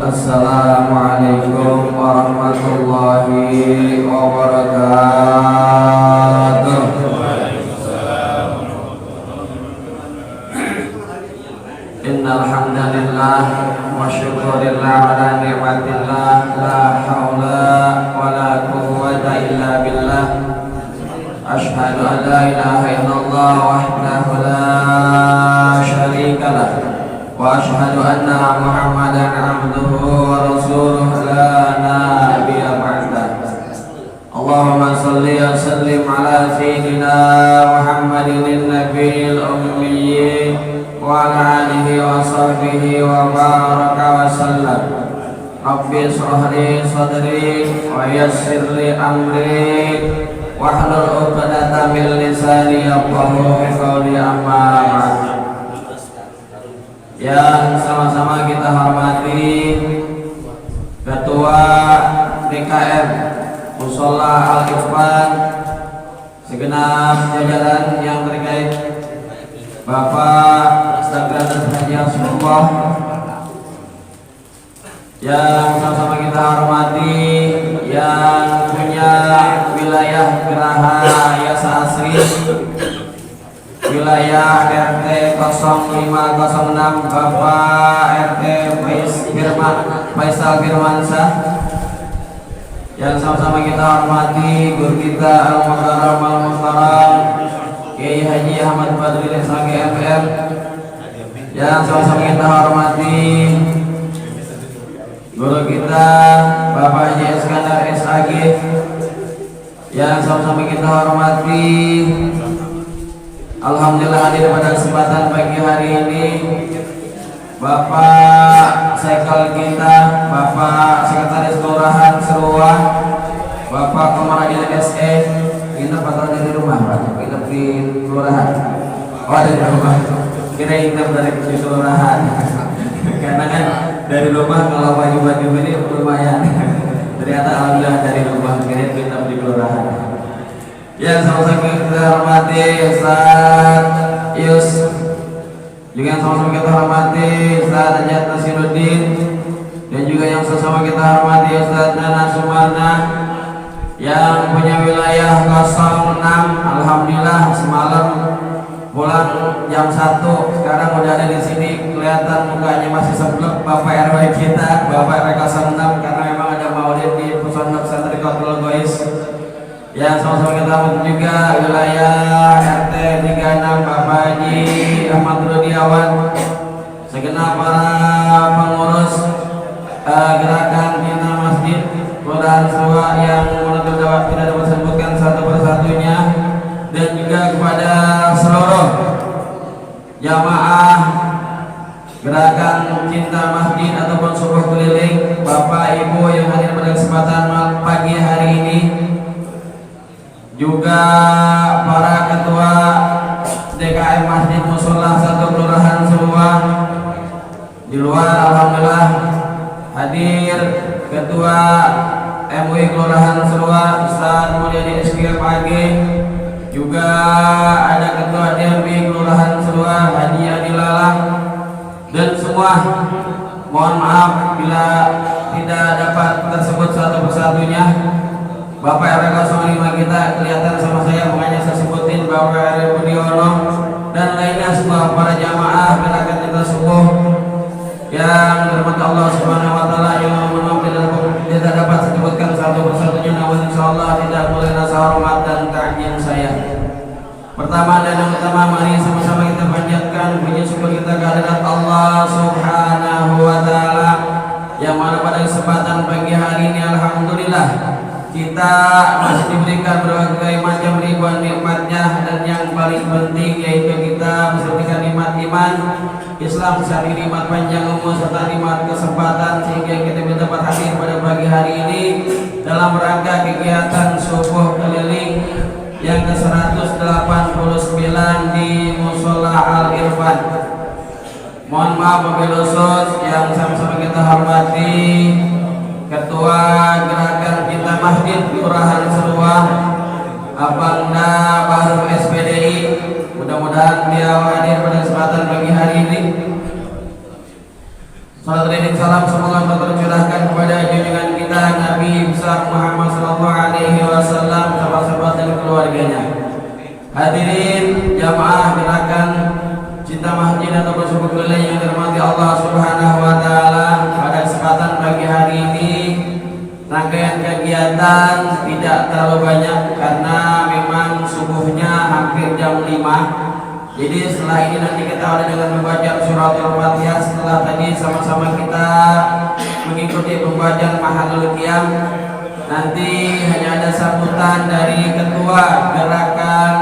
Assalamualaikum warahmatullahi wabarakatuh. Innal hamdalillah wa syukurillah ala ni'matillah la haula wala quwwata illa billah. Asyhadu an la ilaha illallah wahdahu la syarika lah wa asyhadu anna Muhammadan abduhu wa rasuluhu la nabiyya ba'dah. Allahumma salli wa sallim ala sayyidina Muhammadin nabiyil ummi wa ala alihi wa sahbihi wa baraka wa sallam. Rabbi shrah li sadri wa yassir li amri wahlul 'uqdatam min lisani yafqahu qawli, amma ba'd. Yang sama-sama kita hormati Ketua DKM Mushola Al-Ikhwan, segenap jajaran yang terkait, Bapak Sekretariat Haji Rasulullah, yang sama-sama kita hormati yang punya wilayah Geraha Yasa Asri, wilayah RT 0506 Bapak RT Faisal Firmansyah, yang sama-sama kita hormati guru kita Al-Muhtaram Kiai Haji Ahmad Badril SAG MM, yang sama-sama kita hormati guru kita Bapak Haji Iskandar SAG, yang sama-sama kita hormati. Alhamdulillah hadir pada kesempatan pagi hari ini Bapak Sekal kita, Bapak Sekretaris Kelurahan Seruah, Bapak Komaradi SE. Kita patah dari rumah, Pak. Kita di kelurahan. Oh, dari rumah. Kira kita dari kelurahan. Karena kan dari rumah kalau baju-baju ini lumayan. Ternyata alhamdulillah dari rumah. Kira kita di kelurahan. Ya, sama-sama kita hormati Ustaz Yus, juga sama-sama kita hormati Ustaz Ajat Nasiruddin, dan juga yang sama-sama kita hormati Ustaz Nana Sumarna yang punya wilayah 06. Alhamdulillah semalam pulang jam 1, sekarang udah ada di sini, kelihatan mukanya masih seblek Bapak RW kita, Bapak RW 06, karena memang ada maulid di Pondok Pesantren Qatrul Gois. Ya, sama-sama kita hormati juga wilayah RT 36 Bapak Haji Ahmad Rudiawan, segenap para pengurus gerakan Bina Masjid Kelurahan Seruah yang menurut dapat tidak dapat disebutkan satu persatunya, dan juga kepada seluruh jamaah gerakan Cinta Masjid ataupun Subuh Keliling, Bapak Ibu yang hadir pada kesempatan pagi hari ini, juga para ketua DKM Masjid Mushola 1 Kelurahan Seruah. Di luar alhamdulillah hadir ketua MUI Kelurahan Seruah Ustaz Mulyadi SPFAG, juga ada ketua DMI Kelurahan Seruah Haji Adilala, dan semua mohon maaf bila tidak dapat tersebut satu persatunya. Bapak RW 05 kita kelihatan sama saya, makanya saya sebutin Bapak RW Budiono dan lainnya, semua para jamaah gerakan kita subuh yang dirahmati Allah Subhanahu wa taala, yang mohon tidak dapat disebutkan satu persatunya, namun insyaallah tidak boleh rasa hormat dan ta'zim saya. Pertama dan yang utama, mari sama-sama kita panjatkan puji syukur kita kehadirat Allah Subhanahu wa taala, yang mana pada kesempatan pagi hari ini alhamdulillah kita masih diberikan berbagai macam ribuan nikmatnya, dan yang paling penting yaitu kita mendapatkan nikmat iman Islam, serta nikmat panjang umur serta nikmat kesempatan, sehingga kita dapat hadir pada pagi hari ini dalam rangka kegiatan subuh keliling yang ke-189 di Mushola Al-Irfan. Mohon maaf wabil khusus yang sama-sama kita hormati Ketua Gerakan Cinta Masjid Kelurahan Seruah Abangda Baru SPDI, mudah-mudahan dia hadir pada kesempatan pagi hari ini. Salam dan salam semoga tercurahkan kepada junjungan kita Nabi besar Muhammad sallallahu alaihi wasallam, sahabat-sahabat dan keluarganya. Hadirin jamaah gerakan Cinta Masjid atau subuh keliling yang dirahmati Allah Subhanahu wa taala, pada kesempatan pagi hari ini rangkaian kegiatan tidak terlalu banyak karena memang subuhnya hampir jam 5. Jadi setelah ini nanti kita awali dengan membaca surat Al-Fatihah. Setelah tadi sama-sama kita mengikuti pembacaan Mahalul Qiyam, nanti hanya ada sambutan dari ketua gerakan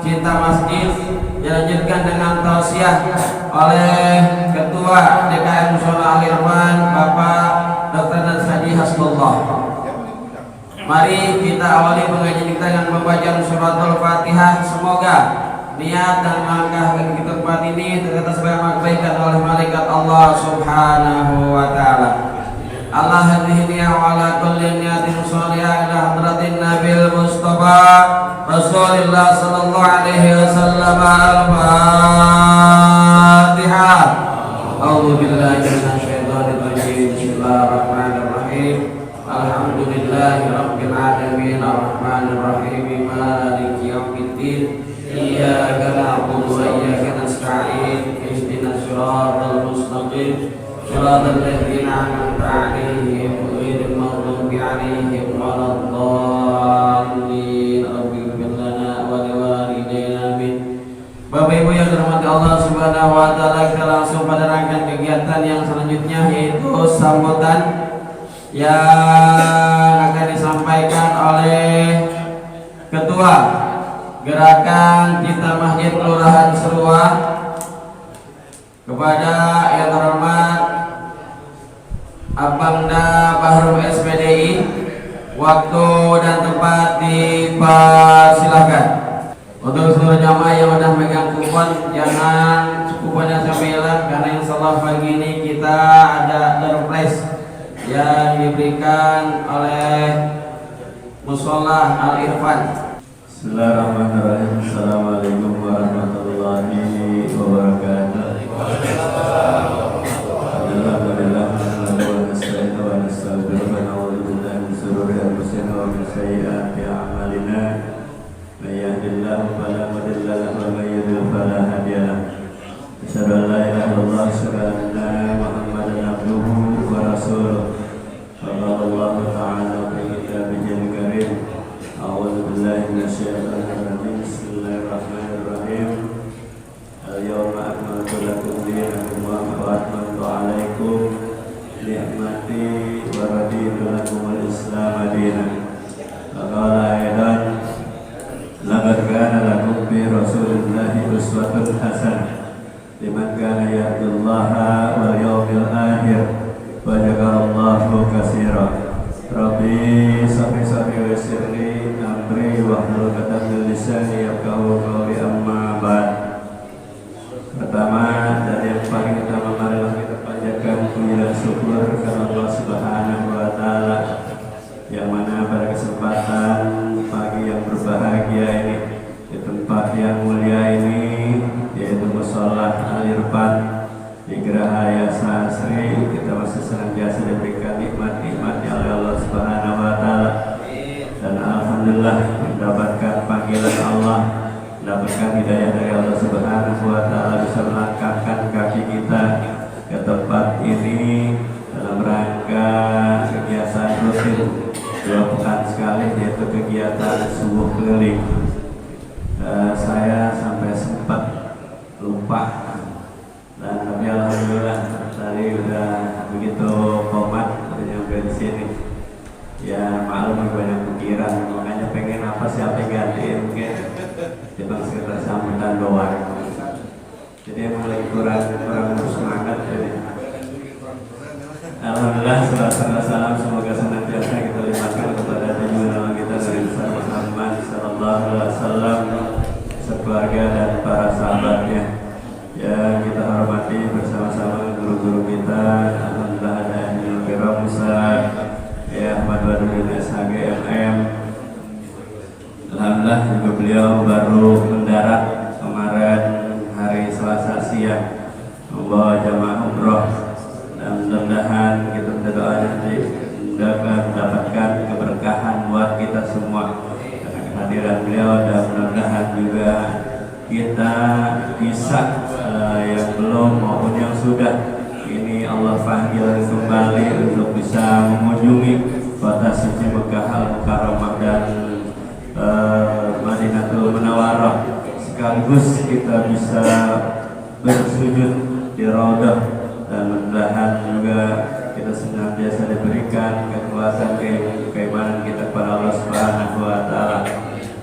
Cinta Masjid, dilanjutkan dengan tausiah oleh ketua DKM Mushola Al-Irfan Bapak Dr. Nasadi Hasbullah. Mari kita awali pengajian kita dengan membacaan surat Al-Fatihah. Semoga niat dan langkah kita tempat ini ternyata sebagai kebaikan oleh malaikat Allah Subhanahu wa taala. Allah hadhihi wa ala kulli niyatin shalihah ila hadratin Nabil Mustafa Rasulullah sallallahu alaihi wasallam. Al-Fatihah. A'udzu billahi minasyaitonir rajim. Bismillahirrahmanirrahim. Alhamdulillahirabbil alamin arrahmanirrahim maliki yaumiddin. iyyaka na'budu wa iyyaka nasta'in ihdinas siratal mustaqim siratal ladzina an'amta 'alaihim ghairil maghdubi 'alaihim waladdallin. Rabbighfir lana wa liwalidayna amin. Bapak Ibu yang dirahmati Allah Subhanahu wa taala, kita langsung pada rangkaian kegiatan yang selanjutnya, yaitu sambutan yang akan disampaikan oleh Ketua Gerakan Cinta Masjid Kelurahan Serua kepada yang terhormat Abangda Bahru SPDI. Waktu dan tempat dipersilahkan. Untuk seluruh jamaah yang sudah megang kupon, jangan kuponnya sampai hilang, karena insya Allah pagi ini kita ada surprise yang diberikan oleh Musola Al-Irfan. Bismillahirrahmanirrahim. Assalamualaikum warahmatullahi wabarakatuh. Alhamdulillah wa nasta'inu wa nastaghfiruh wa na'udzu billahi min shururi anfusina wa min sayyiati a'malina. May yahdihillahu fala mudilla lahu wa may yudlil fala hadiya lahu. Asyhadu an la ilaha illallah wa asyhadu anna Muhammadan abduhu wa rasuluh. Qala Allahu ta'ala fi kitabihil karim. A'udzu billahi minasyaitonir rajim. Bismillahirrahmanirrahim. Al-yawma akmaltu lakum dinakum wa atmamtu 'alaikum ni'mati wa raditu lakumul Islam dinan. Qala aidan laqad kana lakum fi Rasulillahi uswatun hasanah liman kana yarjullaha wal yawmil akhir wa dzakarallaha katsiran. Rabbi sami wa sirri amri wa hlul 'uqdatam min lisani yafqahu qawli. Amma ba'd. Pertama dan yang paling utama, marilah kita panjatkan puji dan syukur kepada Allah Subhanahu wa taala, yang mana pada kesempatan pagi yang berbahagia ini, di tempat yang mulia ini, yaitu Mushola Al-Irfan di Geraha Yayasan Asri, kita masih senantiasa diberikan nikmat-nikmatnya oleh Allah Subhanahu wa taala. Dan alhamdulillah mendapatkan panggilan Allah, mendapatkan hidayah dari Allah Subhanahu wa taala, bisa melangkahkan kaki kita ke tempat ini dalam rangka kegiatan rutin 2 pekan sekali, yaitu kegiatan subuh keliling. Saya sampai sempat lupa, dan tapi alhamdulillah tadi udah begitu komat nyampe di sini. Ya maklum banyak pikiran, makanya pengen apa siapa yang gantiin mungkin cuma sekitar sambutan doang. Jadi emang lagi kurang semangat jadi. Alhamdulillah, salam semoga senantiasa kita limpahkan kepada junjungan kita Nabi besar Muhammad sallallahu alaihi wasallam, sekeluarga dan para sahabatnya yang kita hormati bersama-sama guru-guru kita. Alhamdulillah ada Ahmad Kiram Musa, ya Ahmad Wadudin SHG MM. Alhamdulillah juga beliau baru mendarat kemarin hari Selasa siang membawa jamaah umroh, dan mudah-mudahan kita berdoa nanti mendapatkan keberkahan buat kita semua karena kehadiran beliau, dan mudah-mudahan juga kita bisa yang belum maupun yang sudah ini Allah panggil kembali untuk bisa mengunjungi kota suci Mekah Al-Mukarramah dan Madinatul Munawwarah, sekaligus kita bisa bersujud di Raudhah, dan mudah-mudahan juga kita senantiasa diberikan kekuatan keimanan kita kepada Allah Subhanahu wa taala.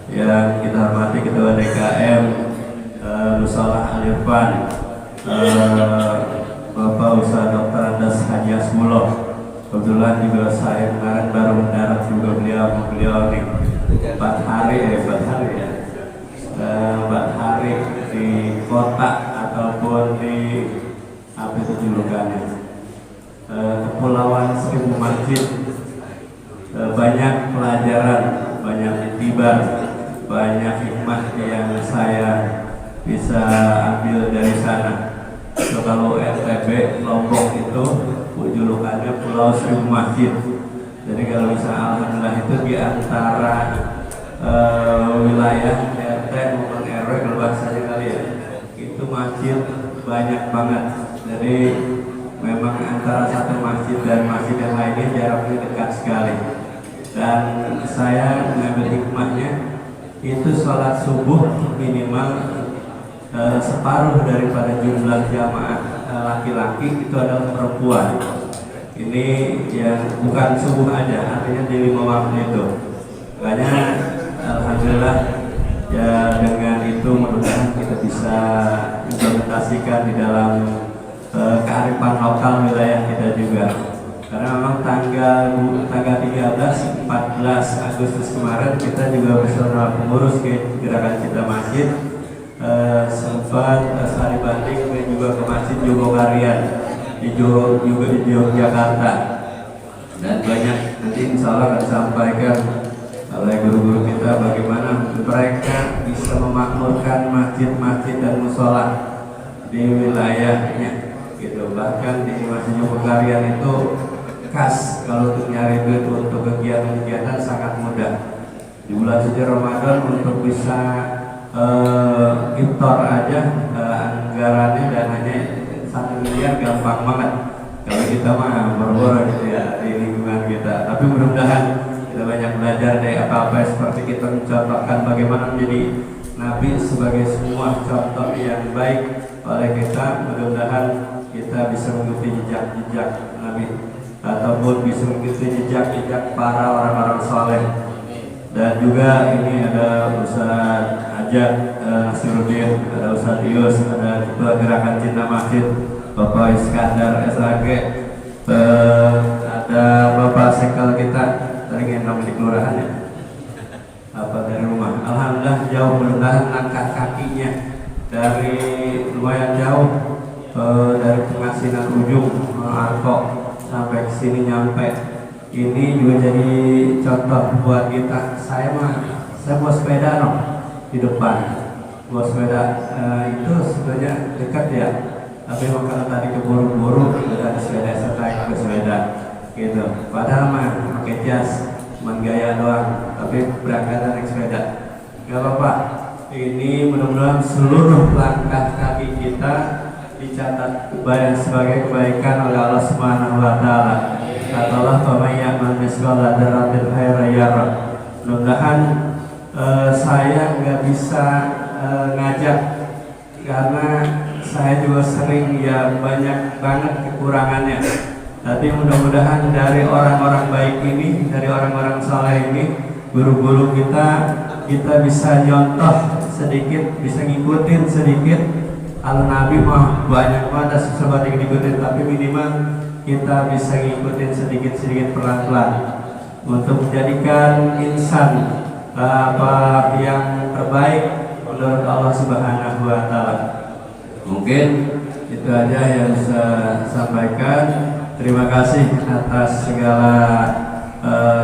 Yang kita hormati Ketua DKM Mushola Al-Irfan, Bapak Ustaz Dr. Andas Haji Asmuloh. Kebetulan juga saya kemarin baru mendarat juga beliau nih 4 hari ya 4 hari di kota ataupun di apa itu julukannya, Kepulauan Seribu Masjid. Banyak pelajaran, banyak iktibar, banyak hikmah yang saya bisa ambil dari sana. So, kalau NTB Lombok itu julukannya Pulau Seribu Masjid. Jadi kalau bisa alhamdulillah itu di antara wilayah RT maupun RW kalau bahasanya kali ya, itu masjid banyak banget. Jadi memang antara satu masjid dan masjid yang lainnya jaraknya dekat sekali. Dan saya mengambil hikmahnya itu sholat subuh minimal separuh daripada jumlah jamaah laki-laki itu adalah perempuan. Ini yang bukan subuh aja, artinya di 5 waktu itu. Makanya alhamdulillah ya, dengan itu mudah-mudahan kita bisa implementasikan di dalam kearifan lokal wilayah kita juga. Karena memang tanggal 13, 14 Agustus kemarin kita juga bersama pengurus gerakan Cinta Masjid sempat sehari banding juga ke Masjid Jogokarian di Yogyakarta, dan banyak nanti insya Allah akan disampaikan oleh guru-guru kita bagaimana mereka bisa memakmurkan masjid-masjid dan musola di wilayahnya gitu. Bahkan di Masjid Jogokarian itu khas kalau untuk nyari duit untuk kegiatan-kegiatan sangat mudah. Di bulan suci Ramadan untuk bisa iftar aja anggarannya dananya 1 miliar gampang banget. Kalau kita mah boro-boro gitu ya di lingkungan kita. Tapi mudah-mudahan kita banyak belajar dari apa-apa seperti kita mencontohkan bagaimana menjadi Nabi sebagai semua contoh yang baik oleh kita. Mudah-mudahan kita bisa mengikuti jejak-jejak Nabi ataupun bisa mengikuti jejak-jejak para orang-orang saleh. Dan juga ini ada Ustaz Ajak Nasiruddin, ada Ustaz Yus, ada Ketua Gerakan Cinta Masjid Bapak Iskandar SAG, ada Bapak Sekal kita tadi ngendong di kelurahan ya, apa dari rumah. Alhamdulillah jauh, mudah-mudahan langkah kakinya dari lumayan jauh, dari Pengasinan ujung Arko sampai ke sini nyampe. Ini juga jadi contoh buat kita. Saya bawa sepeda di depan, bawa sepeda itu sebenarnya dekat ya. Tapi karena tadi keburu-buru ada sepeda, saya naik ke sepeda gitu. Padahal pakai jas, cuma gaya doang. Tapi berangkat naik sepeda, nggak apa-apa. Ini mudah-mudahan seluruh langkah kaki kita dicatat sebagai kebaikan oleh Allah Subhanahu Wa Taala. Kata Allah, "Famayyaman misqala dzarratin khairan yarah." Mudah-mudahan saya nggak bisa ngajak karena saya juga sering ya banyak banget kekurangannya. Tapi mudah-mudahan dari orang-orang baik ini, dari orang-orang saleh ini, guru-guru kita bisa nyontoh sedikit, bisa ngikutin sedikit. Kalau Nabi mah banyak banget sesuatu yang diikutin, tapi minimal kita bisa ngikutin sedikit-sedikit pelan-pelan untuk menjadikan insan apa yang terbaik menurut Allah Subhanahu Wa Taala. Mungkin itu aja yang saya sampaikan. Terima kasih atas segala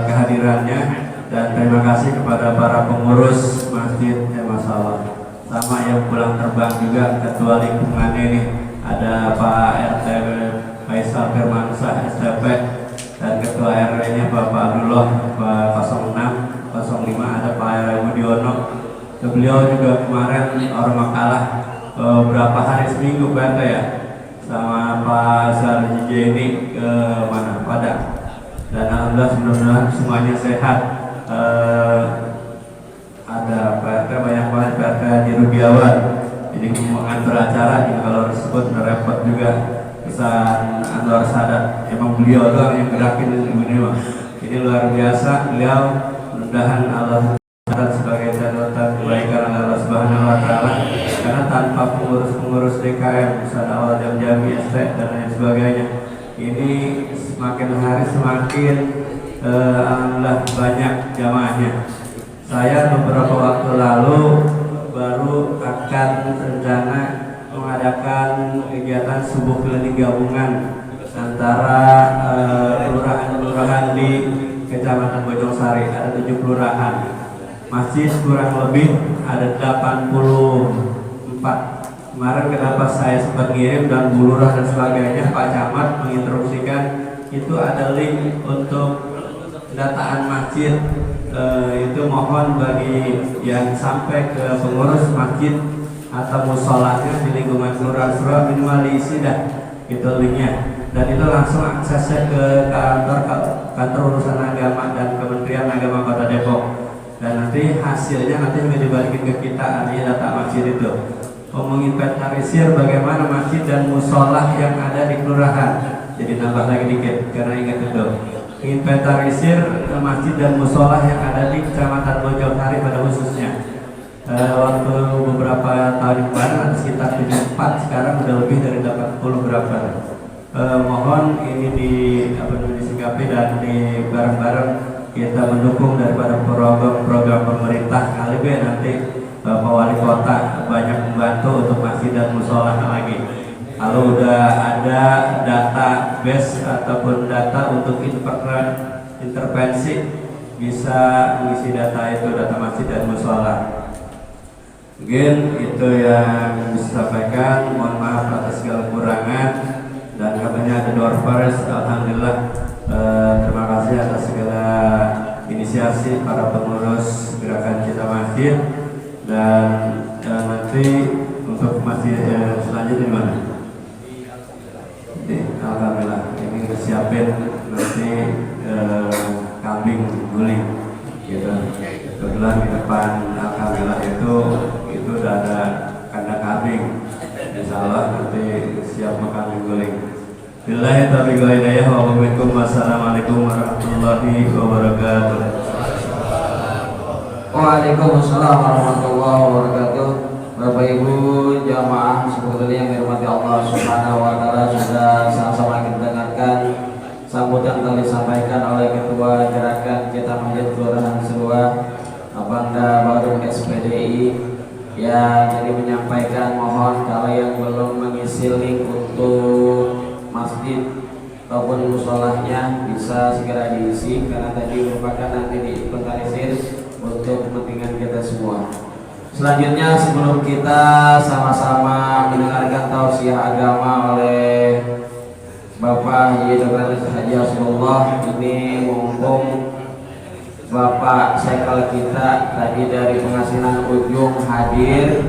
kehadirannya, dan terima kasih kepada para pengurus masjid masalah, sama yang pulang terbang juga, ketua lingkungannya ini ada Pak RT Faisal Firmansyah STP, dan ketua RW-nya Bapak Abdullah 06 05, ada Pak RW Budiono. Beliau juga kemarin orang Makalah berapa hari, seminggu Pak ya, sama Pak Sarjiji ini ke mana Padang. Dan alhamdulillah mudah-mudahan semuanya sehat. Ada Pak RT banyak banget, Pak RT di Rubiawan. Jadi mengatur acara juga kalau disebut repot juga. Pesan Anwar Sadat, emang beliau doang yang gerakin ini mah. Ini luar biasa. Beliau mudah-mudahan Allah sebagai catatan kebaikan Allah Subhanahu Wa Taala. Karena tanpa pengurus-pengurus DKM, misalnya awal jam-jam ST dan lain sebagainya, ini semakin hari semakin alhamdulillah banyak jamaahnya. Saya beberapa waktu lalu baru akan rencana mengadakan kegiatan subuh keliling gabungan antara kelurahan-kelurahan di Kecamatan Bojongsari. Ada 7 kelurahan, masjid kurang lebih ada 84. Kemarin kenapa saya sempat ngirim dan Bu Lurah dan sebagainya, Pak Camat menginstruksikan itu ada link untuk pendataan masjid itu mohon bagi yang sampai ke pengurus masjid atau musolanya di lingkungan Kelurahan Surau minimal diisi dah gitu linknya, dan itu langsung aksesnya ke kantor urusan agama dan Kementerian Agama Kota Depok, dan nanti hasilnya nanti juga dibalikin ke kita, artinya data masjid itu menginventarisir bagaimana masjid dan musola yang ada di kelurahan. Jadi nambah lagi dikit karena ingat itu inventarisir masjid dan musola yang ada di Kecamatan Bojongkari pada khususnya. Waktu beberapa tahun kemarin ada sekitar 74, sekarang udah lebih dari 80 berapa. Mohon ini disikapi dan di bareng-bareng kita mendukung daripada program pemerintah kali nanti Pak Wali Kota banyak membantu untuk masjid dan musola lagi. Kalau udah ada database ataupun data untuk intervensi, bisa mengisi data itu, data masjid dan musola. Mungkin itu yang disampaikan. Mohon maaf atas segala kekurangan, dan katanya ada door prize. Alhamdulillah, terima kasih atas segala inisiasi para pengurus gerakan Cinta Masjid, dan nanti untuk masjid selanjutnya di mana? Alhamdulillah, ini siapin nanti kambing guling gitu. Kebetulan di depan alhamdulillah itu udah ada kandang kambing. Insyaallah nanti siap makan kambing guling. Billahi taufiq wal hidayah. Wassalamualaikum warahmatullahi wabarakatuh. Waalaikumsalam warahmatullahi wabarakatuh. Bapak Ibu jamaah sekalian yang dirahmati Allah Subhanahu wa taala, sudah sama-sama kita dengarkan sambutan telah disampaikan oleh Ketua Gerakan Cinta Masjid Kelurahan Serua Bangda Baru SPDI, yang jadi menyampaikan mohon kalau yang belum mengisi link untuk masjid ataupun musolahnya bisa segera diisi, karena tadi merupakan nanti diinventarisir untuk kepentingan kita semua. Selanjutnya, sebelum kita sama-sama mendengarkan tausiah agama oleh Bapak Haji Dr. Haji Rasulullah, ini mumpung Bapak Sekal kita tadi dari Pengasinan Ujung hadir,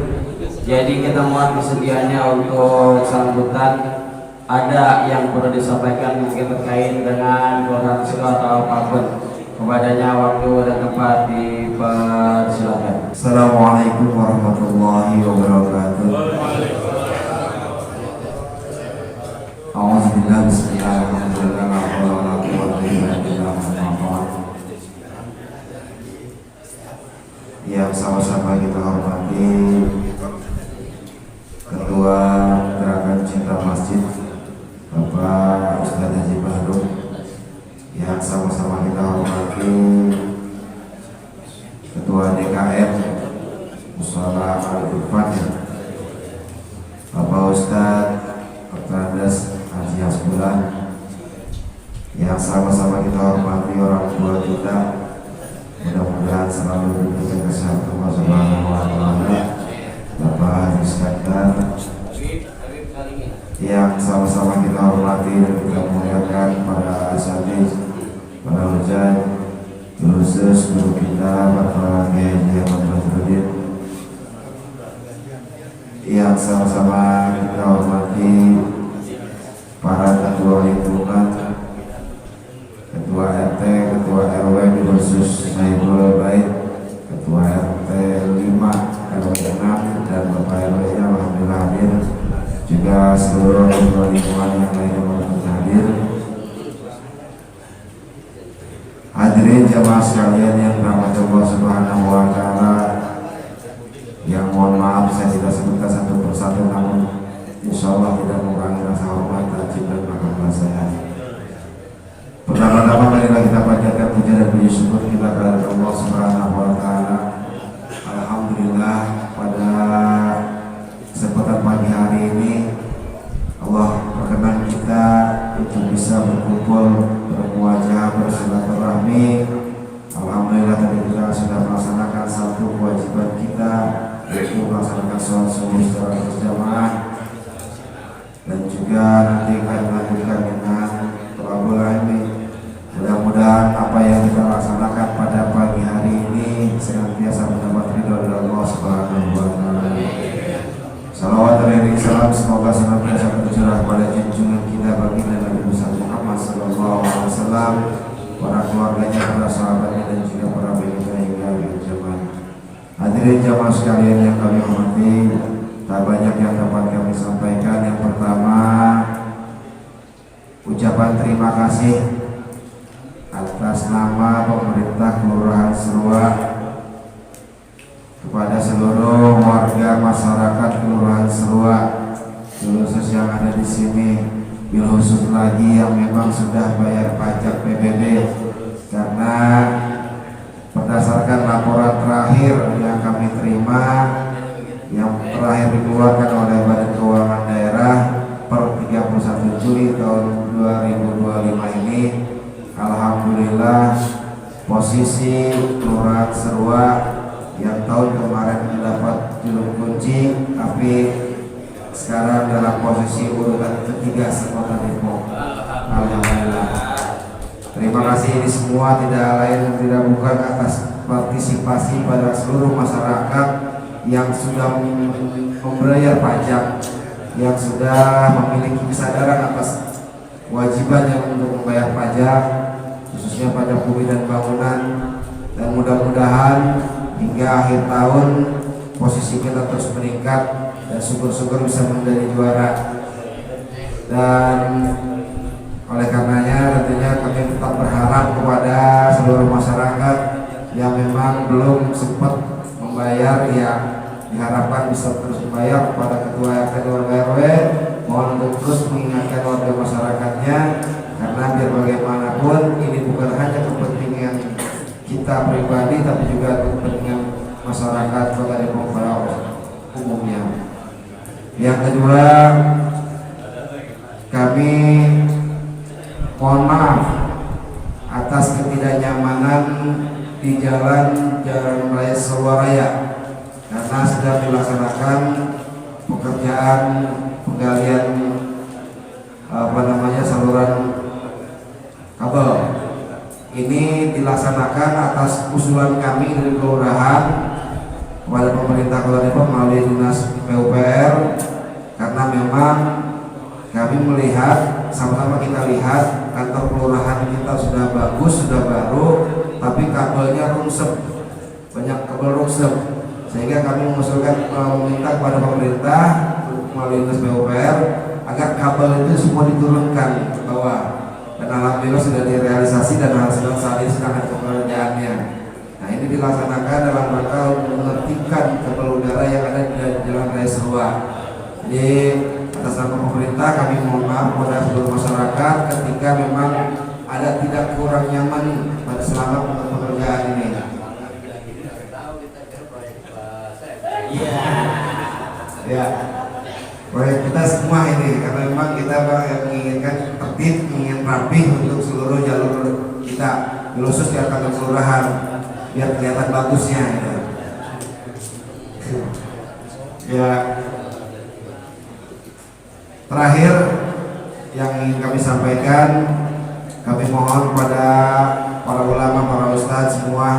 jadi kita mohon kesediaannya untuk sambutan. Ada yang perlu disampaikan mungkin terkait dengan Kelurahan Serua atau apapun, kepadanya waktu dan tempat dipersilakan. Assalamualaikum warahmatullahi wabarakatuh. Alhamdulillah, bismillahirrahmanirrahim. Yang sama-sama kita hormati Ketua Gerakan Cinta Masjid Bapak Ustadz Haji Bahrul, yang sama-sama kita hormati Ketua DKM Musola Al-Irfan Bapak Ustadz Dr. Haji Hasbulan, yang sama-sama kita hormati orang tua kita, mudah-mudahan selalu diberikan kesehatan Allah Subhanahu wa taala, Bapak Haji Iskandar, yang sama-sama kita hormati dan kita muliakan para asatidz, para ustaz, khusus guru kita Bapak Kiai Muhammad Badruddin, yang sama-sama kita hormati para ketua lingkungan, ketua RT, ketua RW khusus Saibul Bait, ketua RT 5, RW 6, dan Bapak RW nya alhamdulillah hadir, juga seluruh ketua lingkungan yang lainnya mohon hadir. Hadirin jamaah sekalian yang dirahmati Allah Subhanahu wa taala, yang mohon maaf saya tidak sebutkan satu persatu, namun insya Allah tidak mengurangi rasa hormat dan cinta bangga saya. Pertama-tama marilah kita panjatkan puja dan puji syukur kita kepada Allah Subhanahu wa taala. Alhamdulillah, pada kesempatan pagi hari ini Allah berkenan kita untuk bisa berkumpul, bermuajah, bersilaturahmi. Alhamdulillah, tadi kita sudah melaksanakan satu kewajiban kita, yaitu melaksanakan sholat subuh secara berjamaah, dan juga nanti akan dilanjutkan dengan tolabul ilmi. Mudah-mudahan apa yang kita wasallam, para keluarganya, para sahabatnya, dan juga para pengikutnya hingga akhir zaman. Hadirin jamaah sekalian yang kami hormati, tak banyak yang dapat kami sampaikan. Yang pertama, ucapan terima kasih atas nama pemerintah Kelurahan Serua kepada seluruh warga masyarakat Kelurahan Serua, khusus yang ada di sini, bil khusus lagi yang memang sudah bayar pajak PBB, karena berdasarkan laporan terakhir yang kami terima, yang terakhir dikeluarkan oleh Badan Keuangan Daerah per 31 Juli tahun 2025 ini, alhamdulillah posisi Kelurahan Serua yang tahun kemarin mendapat juluk kunci, tapi sekarang dalam posisi urutan ketiga sekota Depok. Alhamdulillah. Terima kasih ini semua tidak lain dan tidak bukan atas partisipasi pada seluruh masyarakat yang sudah membayar pajak, yang sudah memiliki kesadaran atas kewajibannya untuk membayar pajak, khususnya pajak bumi dan bangunan, dan mudah-mudahan hingga akhir tahun posisi kita terus meningkat dan syukur-syukur bisa menjadi juara. Dan oleh karenanya tentunya kami tetap berharap kepada seluruh masyarakat yang memang belum sempat membayar, ya diharapkan bisa terus membayar. Kepada ketua RT dan RW mohon untuk terus mengingatkan warga masyarakatnya, karena biar bagaimanapun ini bukan hanya kepentingan kita pribadi tapi juga kepentingan masyarakat Kota Depok pada umumnya. Yang kedua, kami mohon maaf atas ketidaknyamanan di Jalan Raya Serua Raya, karena sedang dilaksanakan pekerjaan penggalian saluran kabel. Ini dilaksanakan atas usulan kami dari kelurahan kepada pemerintah Kota Depok melalui dinas PUPR, karena memang kami melihat, sama-sama kita lihat kantor kelurahan kita sudah bagus, sudah baru, tapi kabelnya rungsep, banyak kabel rungsep, sehingga kami mengusulkan meminta kepada pemerintah melalui dinas PUPR agar kabel itu semua diturunkan ke bawah. Dan alhamdulillah sudah direalisasi dan hasil saat ini sedang ada pekerjaannya. Nah, ini dilaksanakan dalam rangka untuk menertibkan kabel udara yang ada di Jalan Raya Serua. Jadi atas nama pemerintah kami mohon maaf kepada seluruh masyarakat ketika memang ada tidak kurang nyaman pada selama pekerjaan ini. Ya, proyek kita semua ini, karena memang kita menginginkan tertib, ingin rapi untuk seluruh jalur kita, khusus di kantor kelurahan, biar kelihatan bagusnya. Ya, terakhir yang ingin kami sampaikan, kami mohon kepada para ulama, para ustadz semua,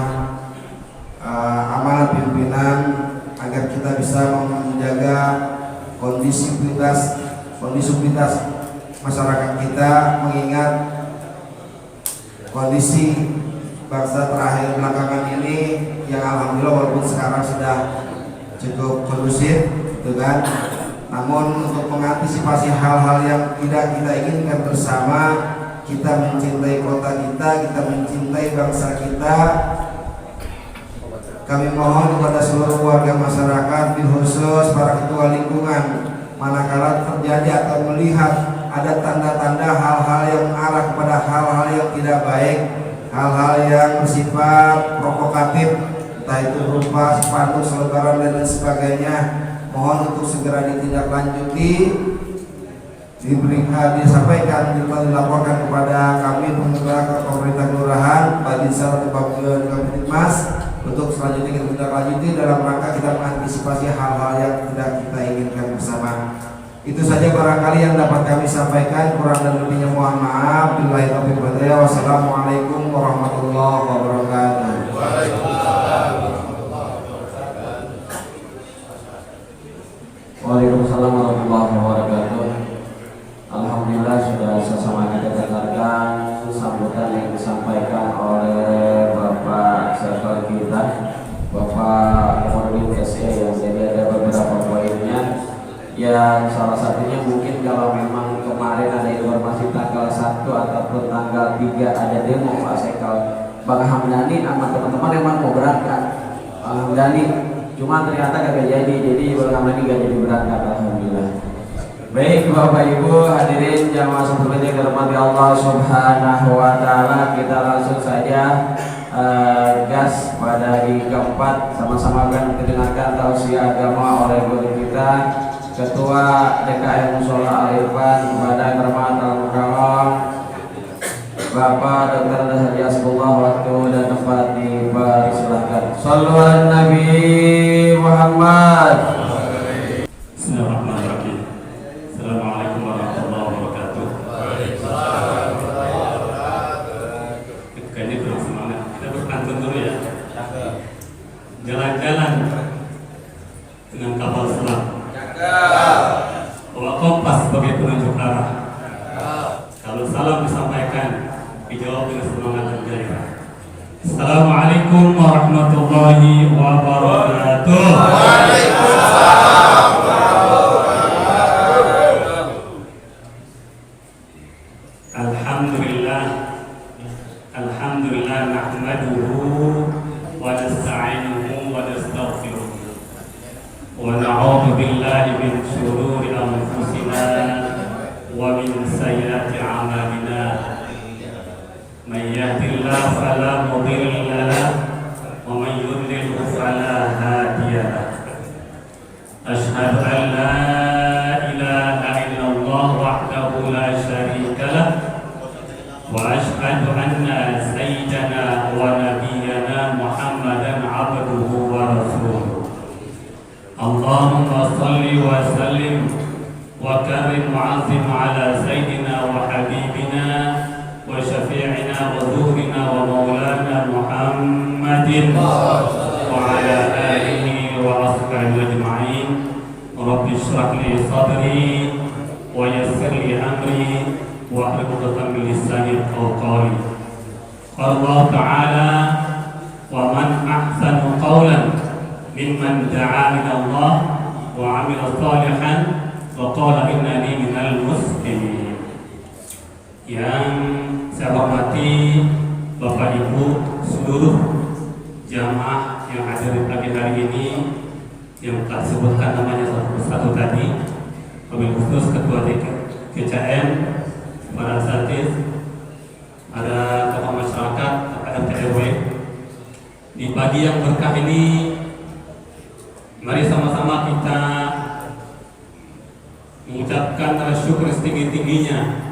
amanat pimpinan agar kita bisa menjaga kondisivitas masyarakat kita, mengingat kondisi bangsa terakhir belakangan ini yang alhamdulillah walaupun sekarang sudah cukup kondusif, gitu kan. Namun untuk mengantisipasi hal-hal yang tidak kita inginkan bersama, kita mencintai kota kita mencintai bangsa kita. Kami mohon kepada seluruh warga masyarakat, khusus para ketua lingkungan, manakala terjadi atau melihat ada tanda-tanda hal-hal yang mengarah kepada hal-hal yang tidak baik, hal-hal yang bersifat provokatif, entah itu berupa spanduk, selebaran dan lain sebagainya, mohon untuk segera ditindaklanjuti, disampaikan, dilaporkan kepada kami pemerintah kelurahan, Babinsa atau Kabinmas, untuk selanjutnya kita tindaklanjuti dalam rangka kita mengantisipasi hal-hal yang tidak kita inginkan bersama. Itu saja barangkali yang dapat kami sampaikan, kurang dan lebihnya mohon maaf. Billahi taufiq wal hidayah. Wassalamualaikum warahmatullahi wabarakatuh. Waalaikumsalam warahmatullahi wabarakatuh. Alhamdulillah sudah sama kita dengarkan sambutan yang disampaikan oleh Bapak Sektor kita, Bapak Komarudin SE, yang jadi ada beberapa poinnya yang salah satunya mungkin kalau memang kemarin ada informasi tanggal 1 ataupun tanggal 3 ada demo Pak Sekal Bang Hamdani sama teman-teman emang mau berangkat Bang Hamdani, cuma ternyata gak jadi Bang Hamdani gak jadi berangkat, alhamdulillah. Baik Bapak Ibu hadirin jamaah sekalian yang dirahmati Allah Subhanahu wa taala, kita langsung saja gas pada hari keempat, sama-sama akan mendengarkan tausiah agama oleh guru kita Ketua DKM Musola Al-Irfan kepada Kermat Al-Mukarram Bapak Dr. Dahri Asbullah, waktu dan tempat dipersilahkan. Shallu ala Nabi Muhammad. Bismillahirrahmanirrahim. Assalamualaikum warahmatullahi wabarakatuh. Kayaknya kurang semangat. Kita berpantun dulu ya. Jalan-jalan dengan kapal selam, bawa kompas sebagai penunjuk arah. Kalau salam disampaikan, dijawab dengan semangat dan gairah. Assalamualaikum warahmatullahi wabarakatuh. Alhamdulillah nahmaduhu wa nasta'inuhu wa nastaghfiruh wa na'udzu billahi min shururi anfusina wa min sayyiati a'malina. Man yahdihillahu fala mudilla lahu wa man yudlil fala hadiya lahu. Asyhadu an la ilaha illallah wahdahu la syarika lahu wa asyhadu anna sayyidana wa nabiyyana Muhammadan abduhu wa rasuluh. Allahumma salli wa sallim wa karim wa azim ala sayyidina wa habibina wa syafi'ina wa zuhrina wa maulana Muhammadin wa ala alihi wa ashabihi ajma'in. Rabbi shrah li sadri wa yassir li amri wa hlul 'uqdatam min lisani yafqahu qawli. Qala Allah ta'ala wa man ahsanu qawlan mimman da'a ila Allah wa 'amila shalihan wa qala innani minal muslimin. Yang saya hormati Bapak Ibu seluruh jamaah yang hadir di pagi hari ini, yang telah disebutkan namanya satu persatu tadi, wabil khusus Ketua DKM, para asatidz, ada tokoh masyarakat, ada RT/RW. Di pagi yang berkah ini, mari sama-sama kita mengucapkan syukur setinggi-tingginya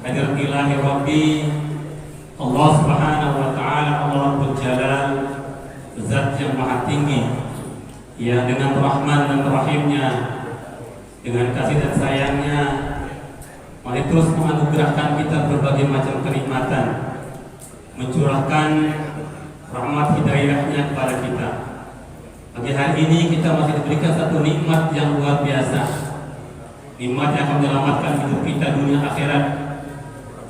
kehadirat ilahi Rabbi Allah Subhanahu wa taala, Allah Rabbul Jalal, zat yang maha tinggi, yang dengan rahman dan rahimnya, dengan kasih dan sayangnya mari terus menganugerahkan kita berbagai macam kenikmatan, mencurahkan rahmat hidayahnya kepada kita. Pagi hari ini kita masih diberikan satu nikmat yang luar biasa, nikmat yang akan menyelamatkan hidup kita dunia akhirat,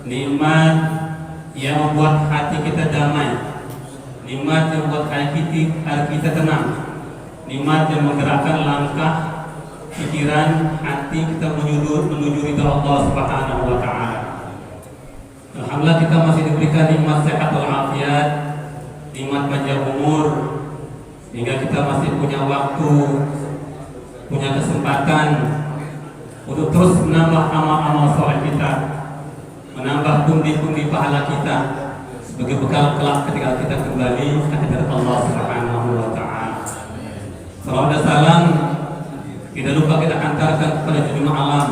nikmat yang membuat hati kita damai, nikmat yang membuat hati kita tenang, nikmat yang menggerakkan langkah pikiran hati kita menuju ridha Allah Subhanahu wa taala. Alhamdulillah kita masih diberikan nikmat sehat walafiat, nikmat panjang umur, sehingga kita masih punya waktu, punya kesempatan untuk terus menambah amal-amal soleh kita, menambah pundi-pundi pahala kita sebagai bekal kelak ketika kita kembali ke hadirat Allah Subhanahu wa taala. Salam dan salam tidak lupa kita antarkan kepada junjungan alam,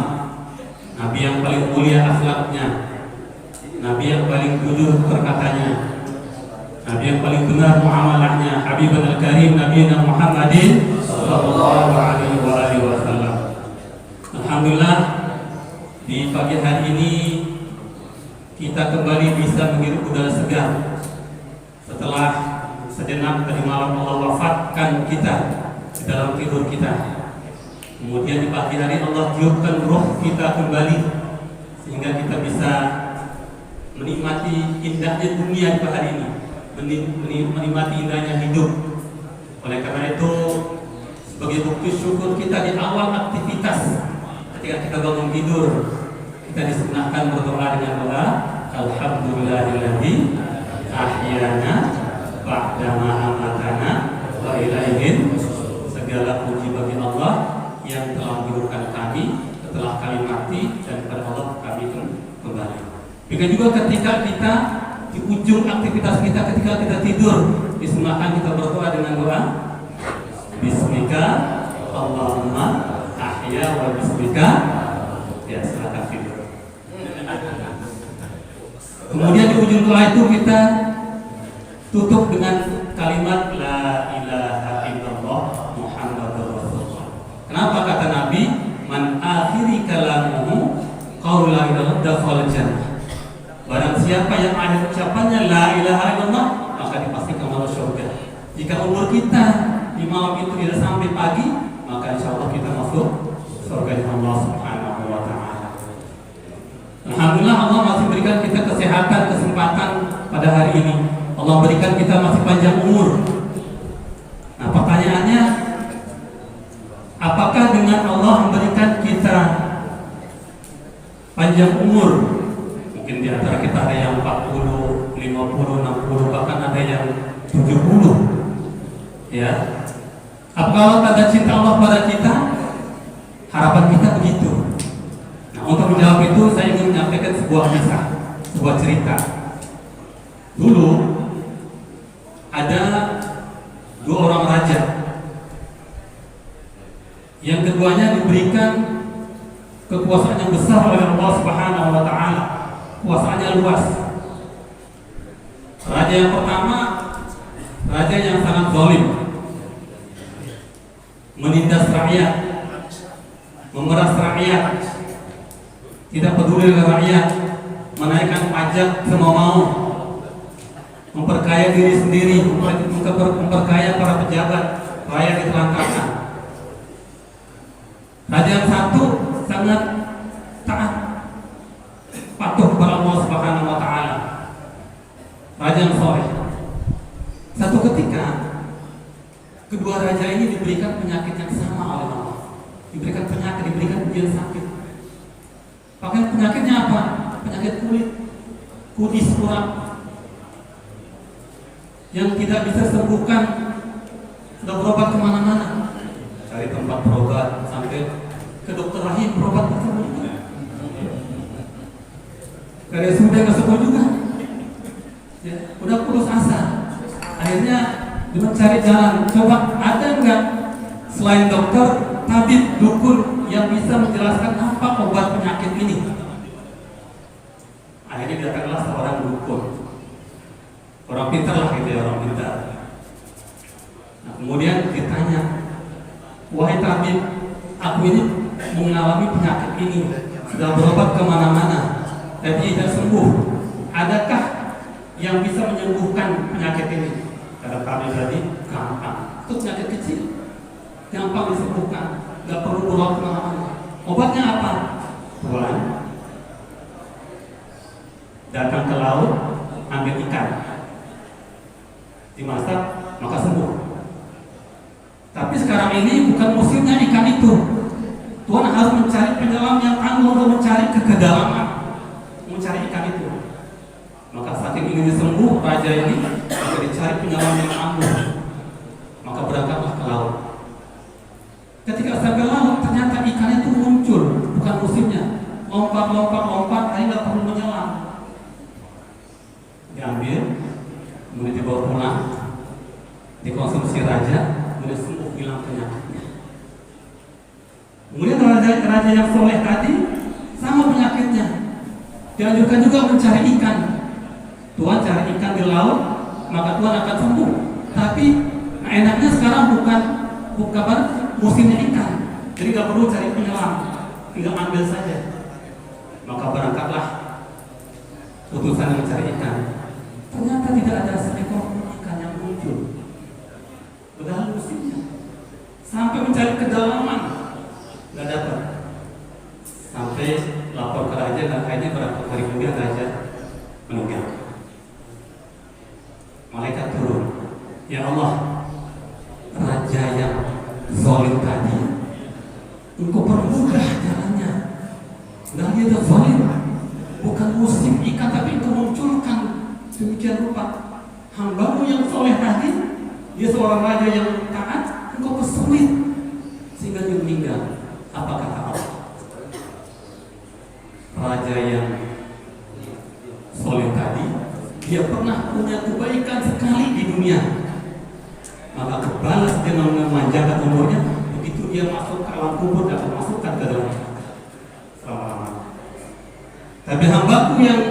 Nabi yang paling mulia akhlaknya, Nabi yang paling jujur perkataannya, Nabi yang paling benar muamalahnya, Habibun al-Karim Nabi Muhammadin sallallahu alaihi wasallam. Alhamdulillah di pagi hari ini kita kembali bisa menghirup udara segar setelah sejenak tadi malam Allah wafatkan kita di dalam tidur kita. Kemudian di pagi hari Allah tiupkan roh kita kembali sehingga kita bisa menikmati indahnya dunia di hari ini, menikmati indahnya hidup. Oleh karena itu, sebagai bukti syukur kita di awal aktivitas, ketika kita bangun tidur, kita disunahkan berdoa dengan doa Alhamdulillahilladzi ahyana ba'dama amatana wa ilaihin. Segala puji bagi Allah yang telah menghidupkan kami setelah kami mati, dan kepada Allah kami kembali. Demikian juga ketika kita di ujung aktivitas kita, ketika kita tidur, disunahkan kita berdoa dengan doa Bismika Allahumma ahya wa bismika. Ya, silakan tidur. Kemudian di ujung doa itu kita tutup dengan kalimat La ilaha illallah Muhammadur Rasulullah. Kenapa kata Nabi, man akhiri kalamuhu qaula ilallah dakhala jannah. Barang siapa yang akhir ucapannya la ilaha illallah, maka dipastikan masuk surga. Jika umur kita di malam itu tidak sampai pagi, maka insya Allah kita masuk surga di Allah Subhanahu wa Ta'ala. Alhamdulillah, Allah masih berikan kita kesehatan, kesempatan pada hari ini. Allah berikan kita masih panjang umur. Nah, pertanyaannya, apakah dengan Allah memberikan kita panjang umur, mungkin di antara kita ada yang 40, 50, 60, bahkan ada yang 70, ya. Apakah tanda cinta Allah pada kita? Harapan kita begitu. Nah, untuk menjawab itu saya ingin menyampaikan sebuah kisah, sebuah cerita. Dulu ada dua orang raja. Yang keduanya diberikan kekuasaan yang besar oleh Allah Subhanahu wa Ta'ala. Kuasaannya luas. Raja yang pertama, raja yang sangat zalim, menindas rakyat, memeras rakyat, tidak peduli dengan rakyat, menaikkan pajak semau-mau, memperkaya diri sendiri, memperkaya para pejabat, rakyat ditelantarkan. Raja yang satu sangat taat, patuh kepada Allah Subhanahu wa Ta'ala. Raja yang soleh. Satu ketika kedua raja ini diberikan penyakit yang sama oleh Allah. Diberikan penyakit, diberikan ujian sakit. Pakai penyakitnya apa? Penyakit kulit, kudis kurang, yang tidak bisa sembuhkan. Sudah berobat kemana-mana, cari tempat berobat, sampai ke dokter rahim berobat bersama juga. Karena sudah nggak sembuh juga, ya, udah putus asa. Akhirnya dia mencari jalan. Coba ada nggak selain dokter, tabib, dukun yang bisa menjelaskan apa obat penyakit ini? Akhirnya datanglah seorang dukun, orang pintar lah gitu ya, orang pintar. Nah, kemudian ditanya, wahai tabib, aku ini mengalami penyakit ini, sudah berobat kemana-mana, tapi tidak sembuh. Adakah yang bisa menyembuhkan penyakit ini? Kata tabib tadi, gampang. Itu penyakit kecil, gampang disembuhkan, nggak perlu berobat kemana-mana. Obatnya apa? Tuan, datang ke laut, ambil ikan, dimasak, maka sembuh. Tapi sekarang ini bukan musimnya ikan itu. Tuhan harus mencari penyelam yang tangguh untuk mencari ke kedalaman, mencari ikan itu. Maka saking ingin sembuh raja ini, maka dicari penyelam yang tangguh. Maka berangkatlah ke laut. Ketika sampai laut, ternyata ikan itu muncul, bukan musimnya. Lompat, nggak perlu menyelam. Diambil, kemudian dibawa pulang, dikonsumsi raja, kemudian sembuh, hilang penyakitnya. Kemudian raja yang soleh tadi sama penyakitnya, dianjurkan juga mencari ikan. Tuhan cari ikan di laut, maka Tuhan akan sembuh. Tapi nah enaknya sekarang bukan musimnya ikan, jadi nggak perlu cari penyelam, tinggal ambil saja. Maka berangkatlah utusan mencari ikan. Ternyata tidak ada seekor ikan yang muncul. Padahal musimnya. Sampai mencari kedalaman, nggak dapat. Sampai lapor ke raja, dan akhirnya berapa hari kemudian raja Ya Allah, raja yang zalim tadi, Engkau permudah jalannya. Nah, dia adalah zalim, bukan musim ikan, tapi Engkau munculkan demikian rupa hambamu yang soleh tadi. Dia seorang raja yang taat, Engkau persulit sehingga dia meninggal. Apa kata Allah? Raja yang soleh tadi, dia pernah punya kebaikan sekali di dunia, maka kebalas dengan memanjangkan umurnya. Begitu dia masuk ke alam kubur, dapat masukkan ke dalam selama-lamanya. Tapi hambaku yang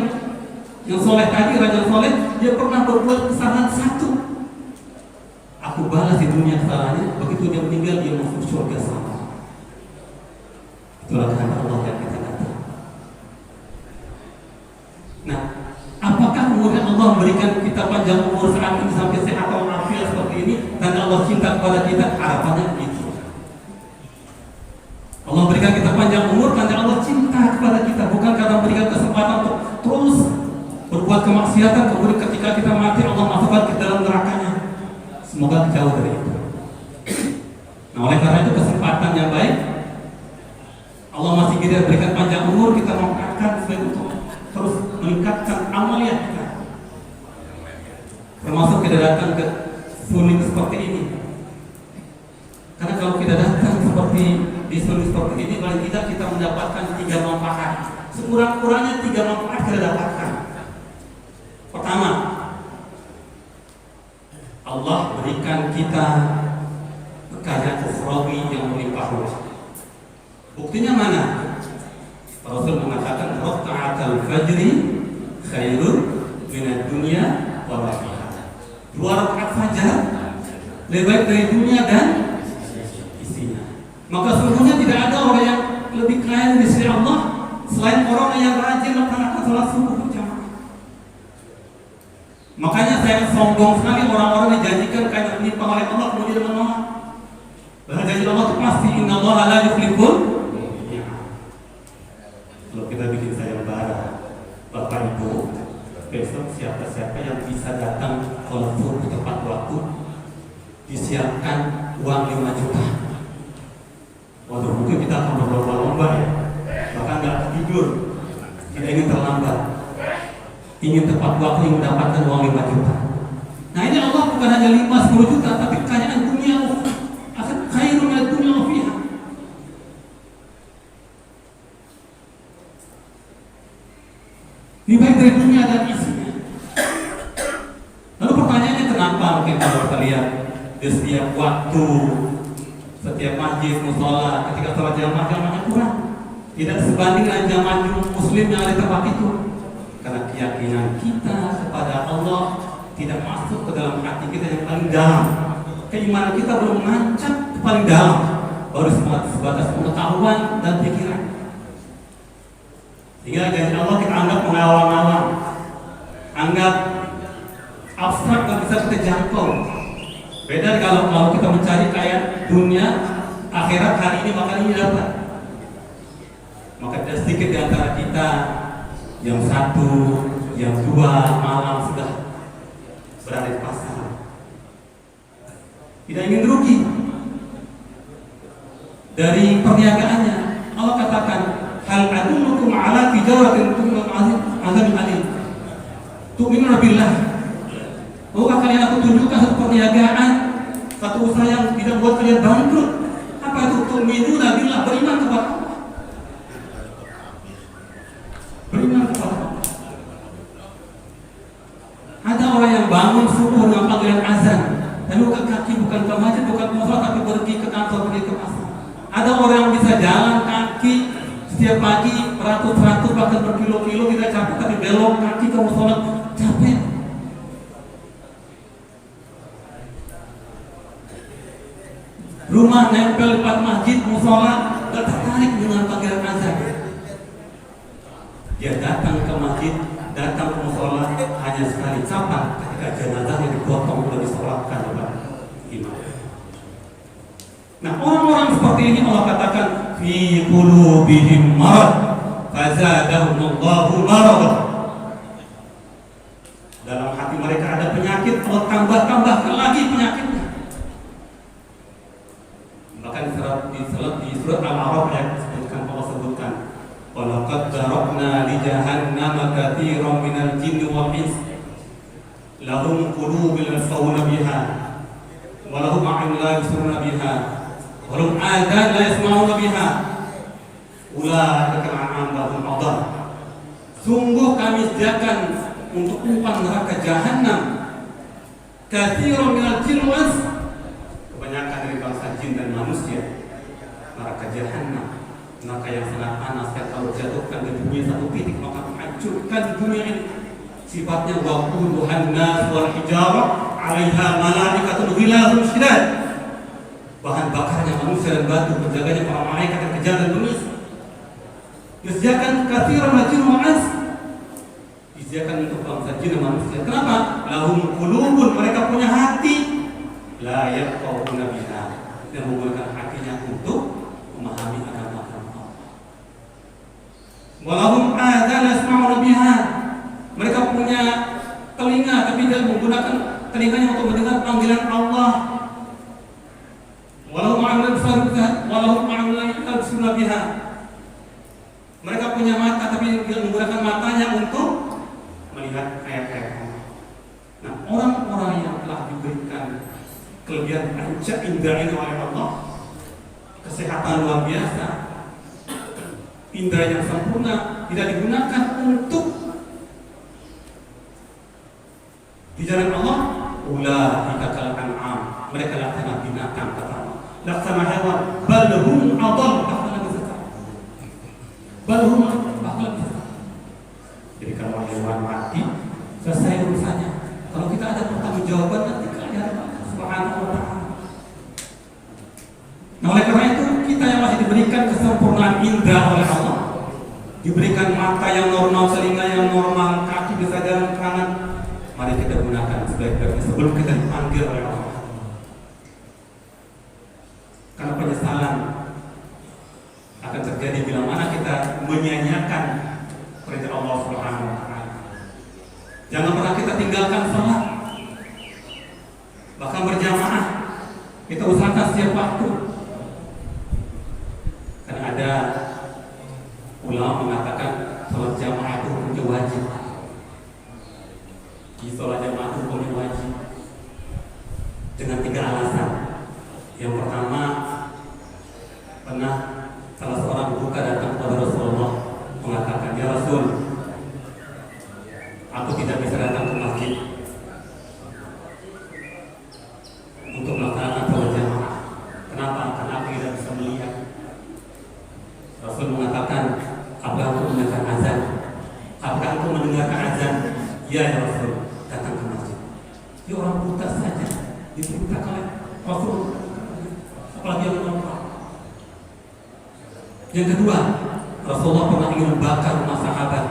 soleh tadi, raja soleh, dia pernah berbuat kesalahan satu, aku balas di dunia kesalahannya. Begitu dia meninggal, dia masuk surga sama. Itulah kehendak Allah yang kita kata. Nah, apakah kemudian Allah memberikan kita panjang umur saat ini sampai sehat walafiat seperti ini dan Allah cinta kepada kita? Harapannya itu. Allah berikan kita panjang umur karena Allah cinta kepada kita, bukan karena memberikan kesempatan untuk terus berbuat kemaksiatan kemudian ketika kita mati Allah masukkan ke dalam nerakanya. Semoga jauh dari itu. Nah, oleh karena itu kesempatan yang baik Allah masih kita berikan panjang umur, kita mengangkat sebagai untuk terus meningkatkan amalia kita, termasuk kita datang ke sulit seperti ini. Karena kalau kita datang seperti di sulit seperti ini, paling tidak kita mendapatkan 3 manfaat. Sekurang-kurangnya 3 manfaat kita dapatkan. Pertama, Allah berikan kita kekayaan ukhrawi yang melimpah ruah. Buktinya mana? Rasul mengatakan raka'atul fajri khairun minad dunya wa ma fiha. 2 rakaat fajar lebih baik dari dunia dan isinya. Maka sesungguhnya tidak ada orang yang lebih kaya di sisi Allah selain orang yang rajin melaksanakan salat subuh berjamaah. Makanya saya sombong sekali orang-orang yang janjikan kaya menimpang oleh Allah kemudian menolak. Bahwa janji Allah itu pasti, innallaha la yukhliful. Kalau kita bikin sayembara, Bapak Ibu, besok siapa-siapa yang bisa datang sholat subuh tepat waktu, disiapkan uang 5 juta. Waduh, mungkin kita akan berlomba-lomba ya, bahkan nggak tidur, tidak ingin terlambat, ingin tepat waktu yang mendapatkan uang 5 juta. Nah, ini Allah bukan hanya 5-10 juta, tapi kekayaan dunia, khairun minad dunya wa fiha. Lebih baik dari dunia dan isinya. Lalu pertanyaannya kenapa? Mungkin kalau kita lihat di setiap waktu, setiap masjid, musola, ketika sholat jamaahnya kurang, tidak sebanding dengan jamaah muslim yang ada di tempat itu. Karena keyakinan kita kepada Allah tidak masuk ke dalam hati kita yang paling dalam. Keimanan kita belum menancap ke paling dalam, baru sebatas pengetahuan dan pikiran. Sehingga janji Allah kita anggap mengawang-awang, anggap abstrak dan bisa kita jangkau. Beda kalau kita mencari kaya dunia, akhirat hari ini maka ini dapat. Maka tidak sedikit di antara kita yang 1, yang 2 malam sudah berada di pasar. Tidak ingin rugi dari perniagaannya. Allah katakan, hal adullukum ala tijaratin azabin alim tu'minuna billah. Maukah kalian aku tunjukkan satu perniagaan, satu usaha yang tidak buat kalian bangkrut? Apa itu? Tu'minuna billah, beriman kepada Allah. Beriman kepada Allah. Ada orang yang bangun subuh dengan panggilan azan, lalu ke kaki, bukan ke masjid, bukan ke musola, tapi pergi ke kantor, pergi ke pasar. Ada orang yang bisa jalan kaki setiap pagi beratus-ratus bahkan berkilo-kilo, tidak capek, tapi belok kaki ke musola capek. Rumah nempel depan masjid, musola, gak tertarik dengan panggilan azan. Dia datang ke masjid, datang ke musola hanya sekali. Kapan? Ketika jenazahnya dipotong dan disolatkan kepada imam. Nah, orang-orang seperti ini Allah katakan fi qulubihim marad fazadahumullahu marad. Dalam hati mereka ada penyakit, Allah tambah-tambahkan lagi penyakitnya. Bahkan di surat Al-A'raf ayat disebutkan, Allah sebutkan, walaqad darabna li jahannama katsiran minal jinni wal ins lahum qulubun yasma'una biha wa lahum a'yunun la yubsiruna biha wa lahum adhan la yasma'una biha ulaika kal'an'am bal hum adall. Sungguh kami sediakan untuk umpan neraka jahanam katsiran minal jinni wal ins, kebanyakan dari bangsa jin dan manusia, neraka jahanam, neraka yang sangat panas. Kalau jatuhkan ke dunia satu titik maka menghancurkan dunia ini. Sifatnya waquduhan nas wal hijarah 'alaiha malaikatun ghilazun syidad. Bahan bakarnya manusia dan batu, penjaganya para malaikat yang kejam dan bengis. Disediakan katsiran min jin wal ins, disediakan untuk bangsa jin dan manusia. Kenapa? Lahum qulubun, mereka punya hati, la yafqahuna biha, dan menggunakan hatinya untuk memahami agama-agama Allah. Walahum adzan yasma'una biha, mereka punya telinga tapi tidak menggunakan telinganya untuk mendengar panggilan Allah. Walahum a'yunun yubsiruna biha, mereka punya mata tapi tidak menggunakan matanya untuk melihat ayat-ayat Allah. Nah, orang-orang yang telah diberikan kelebihan ancak indah ini oleh Allah, kesehatan luar biasa, indera yang sempurna, tidak digunakan untuk di jalan Allah, ulaika kal an'am, mereka laksana binatang, kata Allah, laksana hewan, bal hum adall, bahkan lebih sesat, bal hum bahkan lebih sesat. Jadi kalau hewan mati, selesai urusannya. Kalau kita ada pertanggungjawaban nanti ke Allah Subhanahu wa ta'ala. Nah, oleh karena itu kita yang masih diberikan kesempurnaan indera oleh Allah, diberikan mata yang normal, telinga yang normal, kaki bisa jalan kanan, mari kita gunakan sebaik-baiknya sebelum kita dipanggil oleh Allah. Karena penyesalan akan terjadi bila mana kita menyia-nyiakan perintah Allah Subhanahu wa ta'ala. Jangan pernah kita tinggalkan salat, bahkan berjamaah kita usahakan setiap waktu. Karena ada ulama mengatakan salat jamaah itu hukumnya wajib. Di salat jamaah itu hukumnya wajib dengan 3 alasan. Yang pertama, pernah salah seorang buka datang kepada Rasulullah mengatakan, ya Rasul, aku tidak bisa datang ke masjid untuk melaksanakan salat jamaah. Kenapa? Karena aku tidak bisa melihat. Rasul mengatakan, apakah aku mendengarkan azan? Apakah aku mendengarkan azan? Ya, ya Rasul, datang ke masjid. Ya, orang buta saja diperintahkan oleh Rasul, apalagi yang orang. Yang kedua, Rasulullah pernah ingin membakar rumah sahabat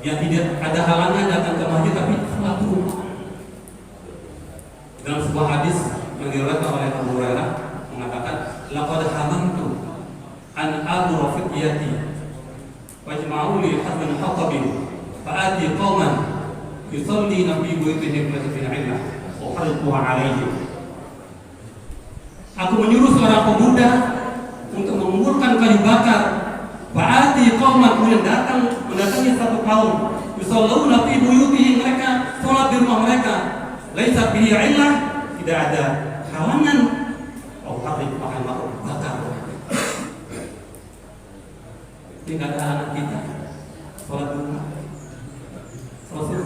yang tidak ada halangan datang ke masjid tapi sholat di rumah. Dalam sebuah hadis yang diriwayatkan oleh Abu Hurairah mengatakan, laqad hamantu an amura fityati wa jama'u li hadmin hatabin fa'ati qauman yusallina fi buyutihim fi al-'illah wa harquha 'alaihim. Aku menyuruh seorang pemuda untuk mengumpulkan kayu bakar. Fa'ati qauman, kemudian mendatangi satu kaum, yusalluna fi buyutihim, mereka salat di rumah mereka, laisa bihi 'illah, tidak ada halangan, au harriq, makan bakar. Ini tidak ada halangan kita salat di rumah. Rasul.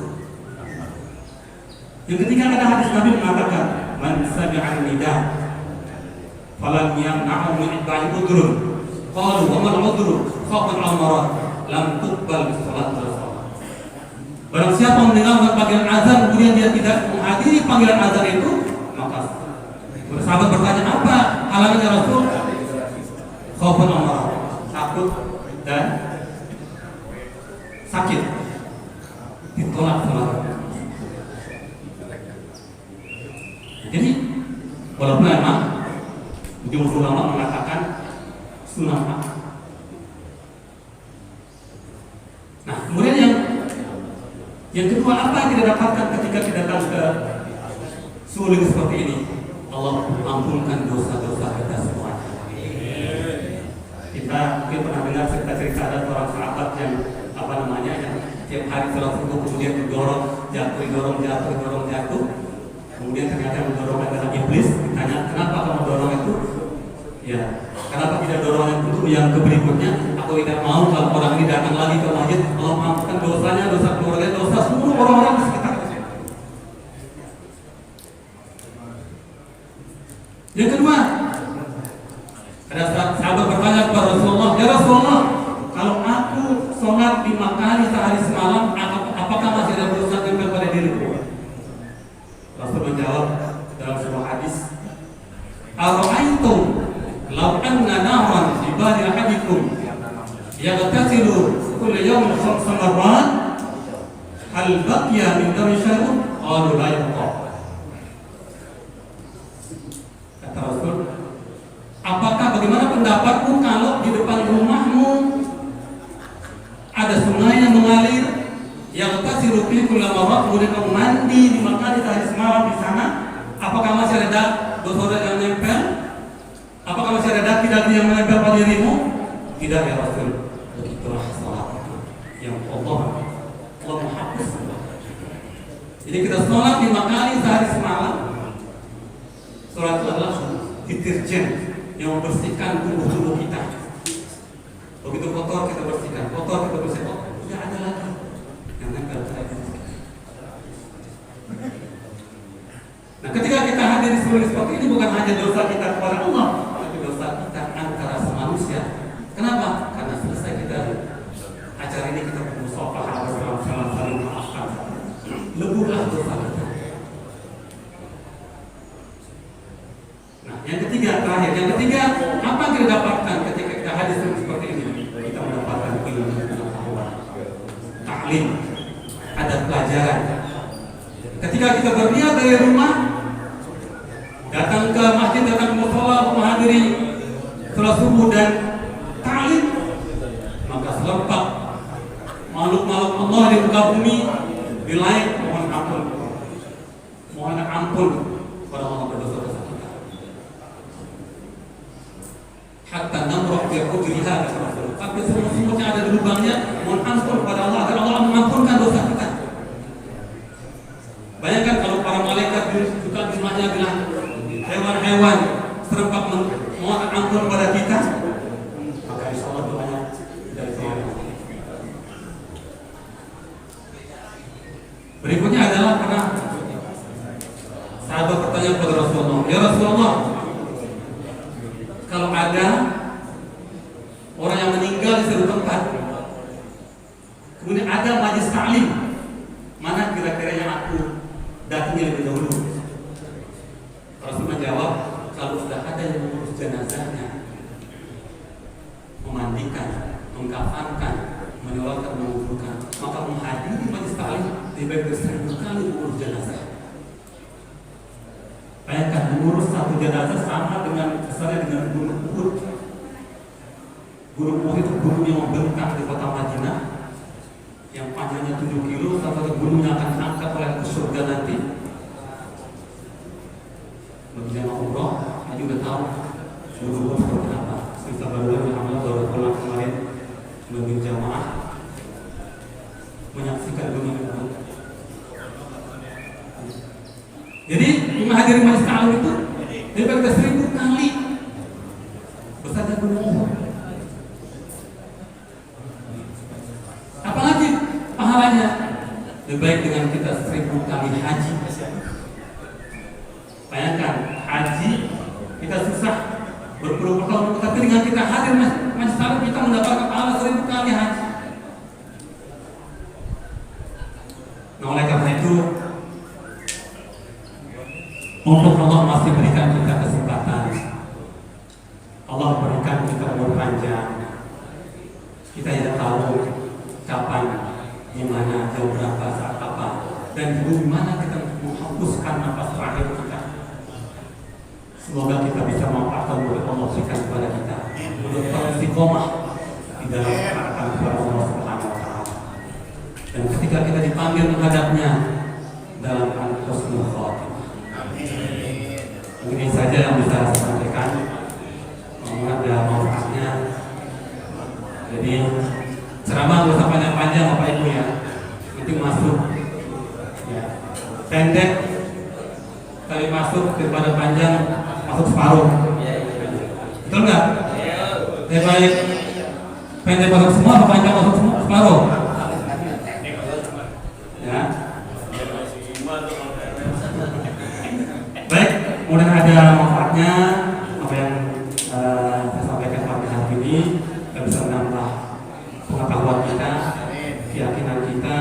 Yang ketiga ada hadis Nabi mengatakan, man sami'a nidah falam yamna'u min itba'i udhrun. Qalu wa mal udhru? Khafan al-marad lam tuqbal salat rasul. Barang siapa mendengar panggilan azan kemudian dia tidak menghadiri panggilan azan itu, maka sahabat bertanya, apa halangannya Rasul? Khafan al-marad, takut dan sakit, ditolak salat. Jadi walaupun memang jumhur ulama mengatakan sunnah. Nah, kemudian Yang kedua, apa yang kita dapatkan ketika kita datang ke suling seperti ini? Allah ampunkan dosa-dosa kita semuanya. Kita mungkin pernah dengar cerita-cerita ada seorang sahabat yang yang tiap hari sholat subuh kemudian didorong jatuh. Kemudian ternyata yang mendorong adalah iblis. Ditanya, kenapa kamu dorong itu? Ya, kenapa tidak dorong yang berikutnya? Aku tidak mau kalau orang ini datang lagi ke masjid, Allah maafkan dosanya, dosa keluarga, dosa seluruh orang-orang di sekitar. Yang kedua, ada sahabat bertanya kepada Rasulullah, ya Rasulullah, kalau aku sholat 5 kali sehari semalam, apakah masih ada dosa tempel pada diriku? Rasul menjawab dalam sebuah hadis, Ara'aitum law anna nahran fi bari ahadikum yaghtasilu kulla yawmin 5 marrat hal baqiya min dami syai'un? Qalu la yabqa. Kata Rasul, apakah bagaimana pendapatmu kalau di depan rumahmu ada sungai yang mengalir yang tasiru fi kulli marrat, kemudian kamu mandi 5 kali sehari semalam di sana, apakah masih ada dosa yang nempel? Apakah masih ada daki-daki yang menempel pada dirimu? Tidak ya Rasul. Begitulah salat yang Allah menghapus. Jadi kita sholat 5 kali sehari semalam. Sholat itu adalah deterjen yang membersihkan tubuh kita. Begitu kotor kita bersihkan, tidak ada lagi yang nempel pada diri kita. Nah, ketika kita hadir di seluruh seperti ini, bukan hanya dosa kita kepada Allah, tapi dosa kita antara manusia. Kenapa? Karena selesai kita acara ini kita bermusafahah, saling memaafkan. Lebuhlah dosa kita. Nah, yang ketiga, terakhir, apa yang kita dapatkan ketika kita hadir seperti ini? Kita mendapatkan ilmu pengetahuan, taklim, ada pelajaran. Ketika kita berniat dari rumah, datang ke masjid, datang ke mushola, menghadiri sholat subuh dan taklim, maka selempat makhluk-makhluk Allah di muka bumi di langit mohon ampun kepada Allah berdosa-dosa kita. Hatta namroh bi hujriha, tapi semua ada di lubangnya, mohon ampun kepada Allah agar Allah mengampunkan dosa kita. Bayangkan kalau para malaikat juga jumlahnya bilang hewan-hewan serempak mohon ampun kepada kita, maka insya Allah doanya dari saya. Berikutnya adalah karena sahabat bertanya kepada Rasulullah, ya Rasulullah, kalau ada orang yang meninggal di suatu tempat, kemudian ada majlis taklim, mana kira-kira yang aku datangi lebih dahulu? Rasul menjawab, kalau sudah ada yang mengurus jenazahnya, memandikan, mengkafankan, menyolatkan, menguburkan, maka menghadiri majlis taklim lebih baik dari 1000 kali mengurus jenazah. Bayangkan mengurus satu jenazah sama dengan besarnya dengan gunung Uhud. Gunung Uhud itu gunung yang membentang di kota Madinah, yang panjangnya 7 kilo, salah satu gunungnya akan diangkat oleh ke surga nanti. Menjadi umroh, saya juga tahu gunung seperti apa. Kita baru pulang kemarin memimpin jamaah menyaksikan gunung Uhud. Jadi menghadiri majlis taklim itu lebih baik 1000 kali besarnya gunung Uhud. Apalagi pahalanya lebih baik dengan kita 1000 kali haji. Bayangkan haji kita susah berpuluh-puluh tahun, tapi dengan kita hadir majlis taklim kita mendapatkan pahala 1000 kali haji. Nah, oleh karena itu, untuk Allah masih berikan kita kesempatan, Allah berikan kita umur panjang. Kita tidak tahu kapan, di mana, jam berapa, saat apa, dan di mana kita menghapuskan nafas terakhir kita. Semoga kita bisa memanfaatkan oleh Allah berikan kepada kita untuk istiqomah di dalam ketaatan kepada Allah Subhanahu wa Ta'ala. dan ketika kita dipanggil menghadapnya dalam husnul khotimah. Ini saja yang bisa saya sampaikan. Semoga ada manfaatnya. Jadi ceramah nggak usah panjang-panjang Bapak Ibu ya. Nanti masuk ya. Pendek kali masuk daripada panjang masuk separuh. Betul nggak? Lebih baik pendek masuk semua atau panjang masuk semua separuh? Ya. Baik, kemudian ada manfaatnya apa yang saya sampaikan pada hari ini dan bisa menambah pengetahuan kita, keyakinan kita,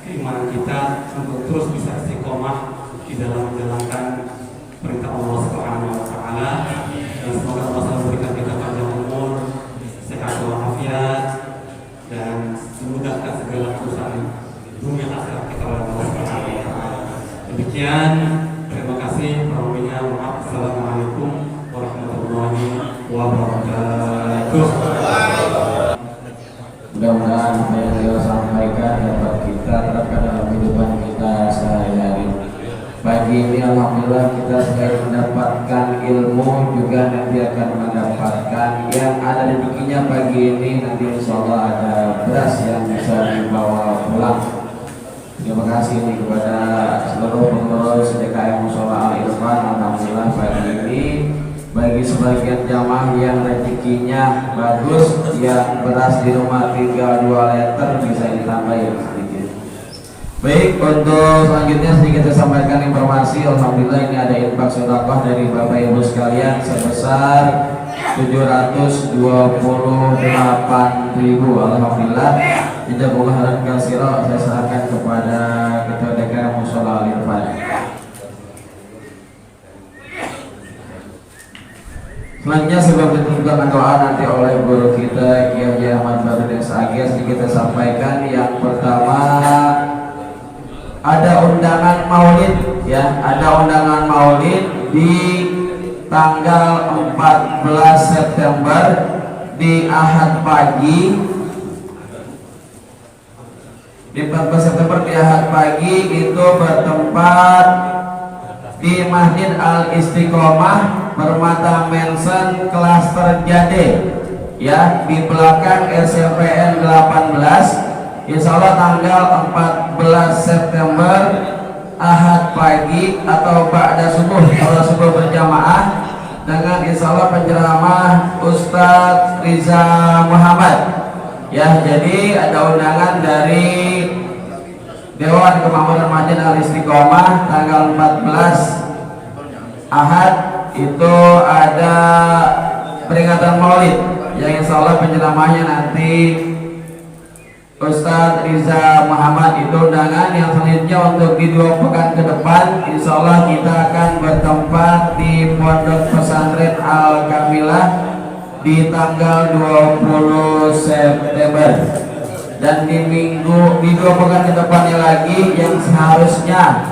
keimanan kita untuk terus bisa istiqomah di dalam menjalankan perintah Allah Subhanahu wa taala. Dan semoga Allah selalu berikan kita panjang umur, sehat walafiat, dan memudahkan segala urusan dunia akhirat kita oleh Allah Subhanahu wa taala. Demikian, terima kasih. Maaf. Assalamualaikum warahmatullahi wabarakatuh. Mudah-mudahan apa yang beliau sampaikan dapat kita terapkan dalam kehidupan kita sehari-hari. Pagi ini alhamdulillah kita selain mendapatkan ilmu juga nanti akan mendapatkan yang ada rezekinya. Pagi ini nanti insyaallah ada beras yang bisa dibawa pulang. Terima kasih nih kepada seluruh pengurus DKM Mushola Al Irfan. Alhamdulillah pagi ini bagi sebagian jamaah yang rezekinya bagus, yang beras di rumah tinggal 2 liter bisa ditambahin sedikit. Baik, untuk selanjutnya sedikit saya sampaikan informasi. Alhamdulillah ini ada infak sedekah dari Bapak Ibu sekalian sebesar 728.000. Alhamdulillah. Jazakumullah khairan katsiran. Saya serahkan kepada Ketua DKM Mushola Al Irfan. Selanjutnya sebelum ditentukan doa nanti oleh guru kita Kiai Haji Ahmad Badrudin Sagias, kita sampaikan yang pertama ada undangan maulid ya, ada undangan maulid di tanggal 14 September di Ahad pagi. Di 14 September di Ahad pagi itu bertempat di Masjid Al Istiqomah Permata Mansion Klaster Jade ya, di belakang SMPN 18. Insya Allah tanggal 14 September Ahad pagi atau ba'da subuh, kalau subuh berjamaah dengan insya Allah penceramah Ustadz Riza Muhammad ya. Jadi ada undangan dari Dewan Kemakmuran Masjid Al Istiqomah tanggal 14 Ahad itu ada peringatan maulid yang insya Allah penceramahnya nanti Ustadz Riza Muhammad. Itu undangan yang selanjutnya untuk di 2 pekan ke depan insya Allah kita akan bertempat di Pondok Pesantren Al Kamilah di tanggal 20 September. Dan di 2 pekan ke depannya lagi yang seharusnya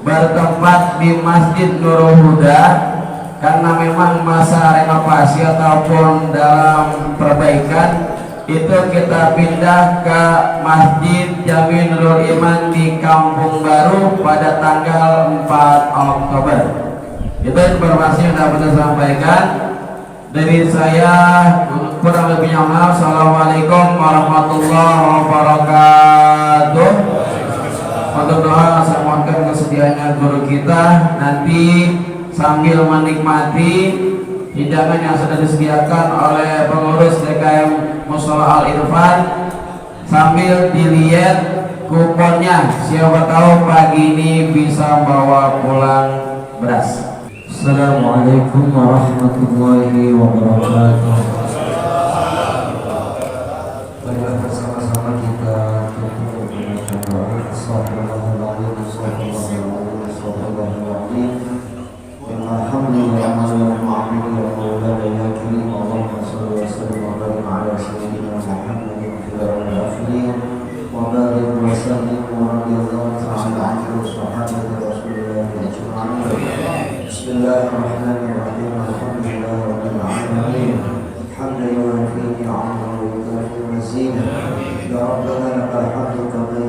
bertempat di Masjid Nurul Huda, karena memang masa renovasi ataupun dalam perbaikan itu kita pindah ke Masjid Jami Nurul Iman di Kampung Baru pada tanggal 4 Oktober. Itu informasi yang dapat saya sampaikan dari saya. Kurang lebihnya maaf. Assalamualaikum warahmatullahi wabarakatuh. Untuk doa saya mohonkan kesediaannya guru kita nanti sambil menikmati hidangan yang sudah disediakan oleh pengurus DKM Mushola Al Irfan, sambil dilihat kuponnya, siapa tahu pagi ini bisa bawa pulang beras. Assalamualaikum warahmatullahi wabarakatuh. Marilah bersama-sama kita membaca doa. Astagfirullahaladzim, astagfirullahaladzim, astagfirullahaladzim. Alhamdulillah, alhamdulillah, ya karim. Allahumma shalli wa sallim wa barik ala sayyidina Muhammadin fil akhirin wa barik wa sallim wa radiyallahu ta'ala anhu sahabati Rasulillah ajma'in. Bismillahirrahmanirrahim. Alhamdulillah rabbil alamin. Hamdan yuwafi ni'amahu wa yukafi mazidah. Ya Rabbana lakal hamdu kama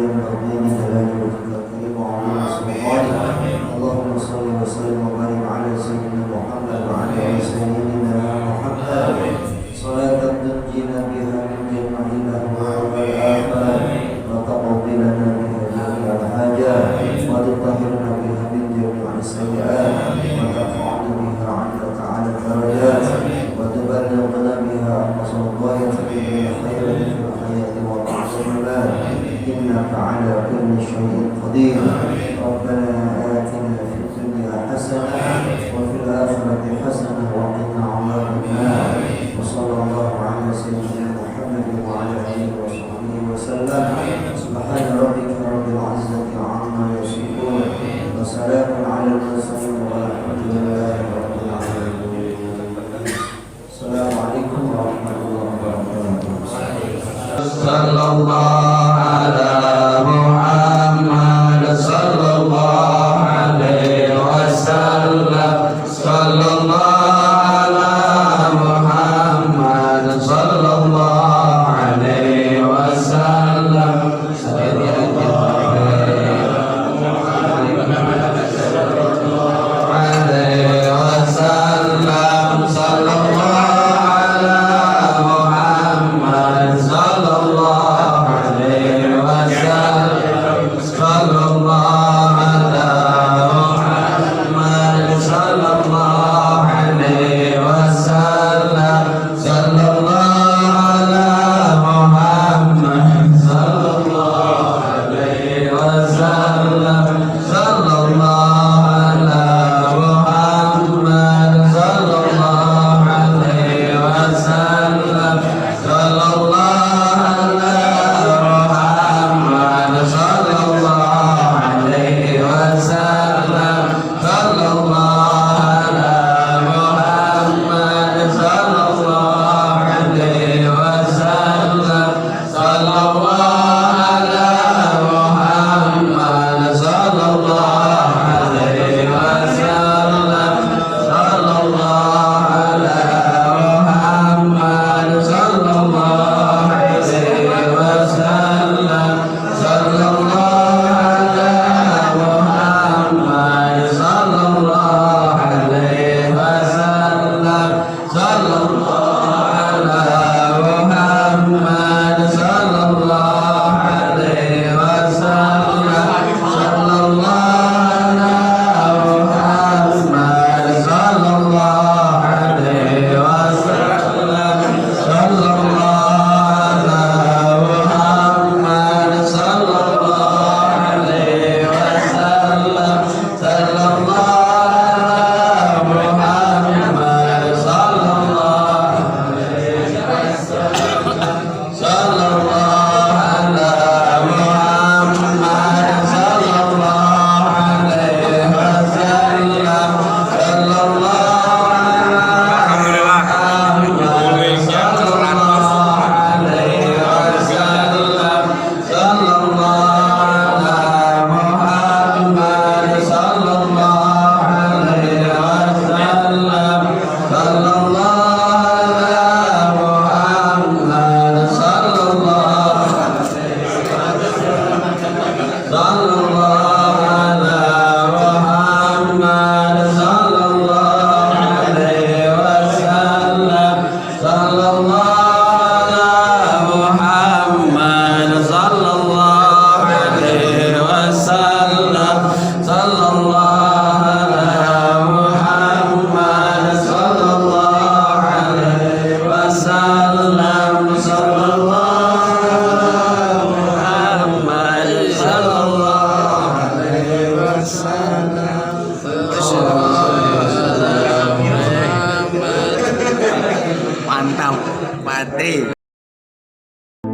قدير. ربنا آتنا في الدنيا حسنة وفي الآخرة حسنة وقنا عذاب النار. وصلى الله على سيدنا محمد وعلى آله وصحبه وسلم. سبحان ربك رب العزة عما يصفون وسلام على المرسلين والحمد لله رب العالمين. السلام عليكم ورحمة الله وبركاته. Sallallahu ala Muhammad sallallahu alaihi wasallam. Sallallahu ala Muhammad sallallahu alaihi wasallam. Mantap, mati.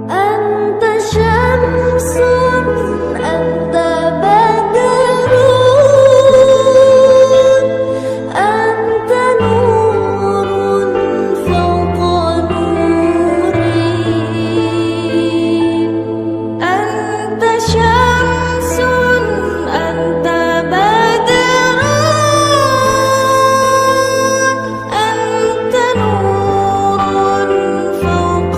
أنت شمس أنت بدر أنت نور فوق نوري أنت شمس أنت بدر أنت نور فوق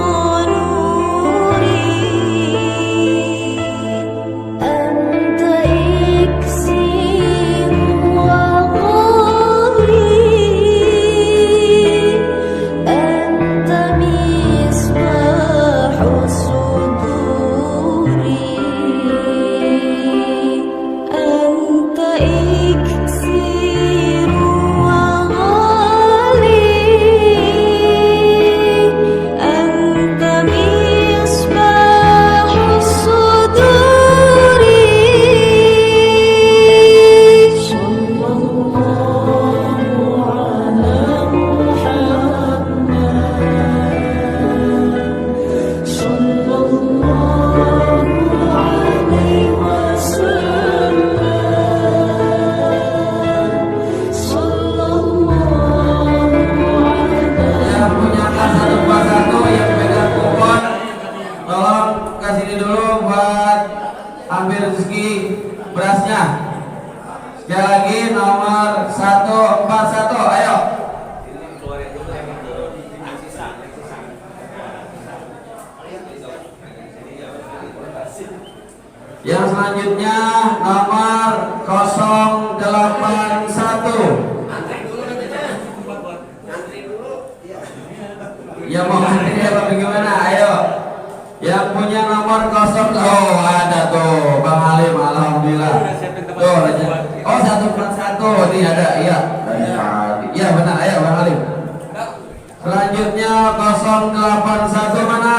berasnya. Sekali lagi nomor 141, ayo. Yang selanjutnya nomor 081. Yang mau antri apa bagaimana? Ayo. Yang punya nomor 0, oh ada tuh Bang Halim, alhamdulillah. Tuh, oh 141 ini ada, iya. Iya benar, ayo Bang Halim. Selanjutnya 081 mana?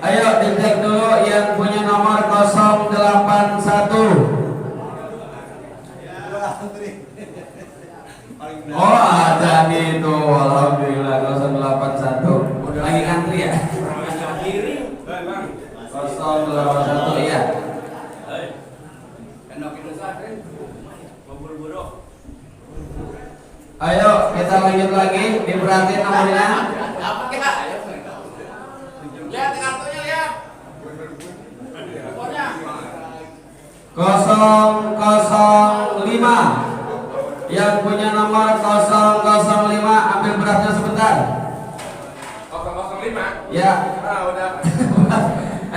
Ayo dicek dulu yang punya nomor 081. Oh ada nih tuh, alhamdulillah 081. Lagi antri ya? 081 ya. Ayo kita lanjut lagi, diperhatiin nomornya. Lihat kartunya, lihat. 005. Yang punya nomor 005 ambil berasnya sebentar. 005? Ya. Udah.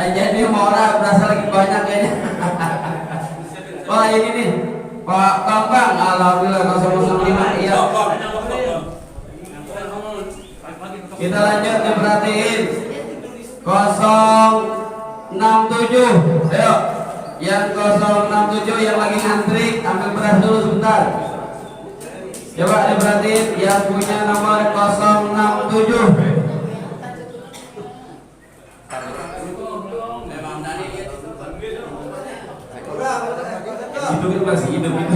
Jadi mau orang berasa lagi banyak kayaknya. Wah ini nih Pak Bambang, alhamdulillah 005. Iya. Kita lanjut, diperhatiin 067. Ayo. Yang 067 yang lagi ngantri ambil beras dulu sebentar. Coba diperhatiin yang punya nomor 067. Hidup masih hidup itu.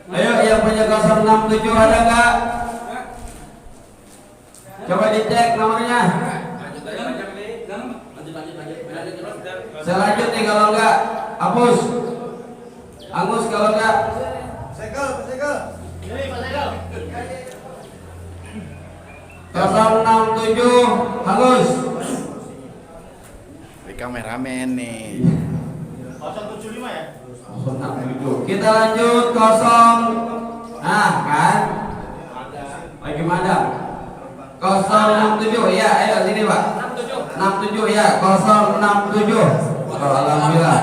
Ayo yang punya 067 ada nggak? Coba dicek nomornya. Saya lanjut nih, kalau enggak hapus. Angus kalau enggak. Segel. 067 Angus. Di kameramen nih. 075 ya? 067. Kita lanjut 0. Nah kan. Bagaimana? 067 ya, ayo sini Pak. 67 ya, 067. Alhamdulillah.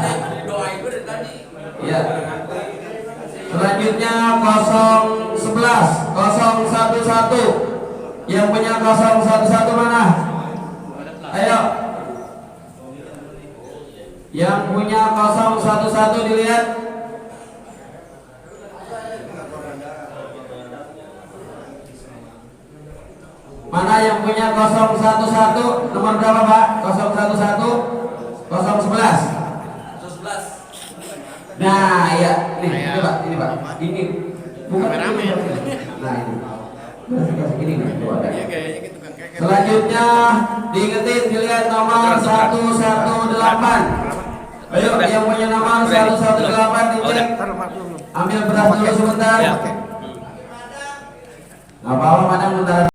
Ya. Selanjutnya 011, 011. Yang punya 011 mana? Ayo. Yang punya 011 dilihat. Mana yang punya 011? Nomor berapa Pak? 011, 011. Nah, ya, ini Pak, ini Pak. Ini bukan Kameramen. Nah, ini. Ini nih, tuh ada. Iya kayaknya gitu kan. Selanjutnya diingetin, dilihat nomor 118. Ayo, yang punya nomor 118 dicek. Ambil beras dulu sebentar. Nggak apa-apa, madam, bentar.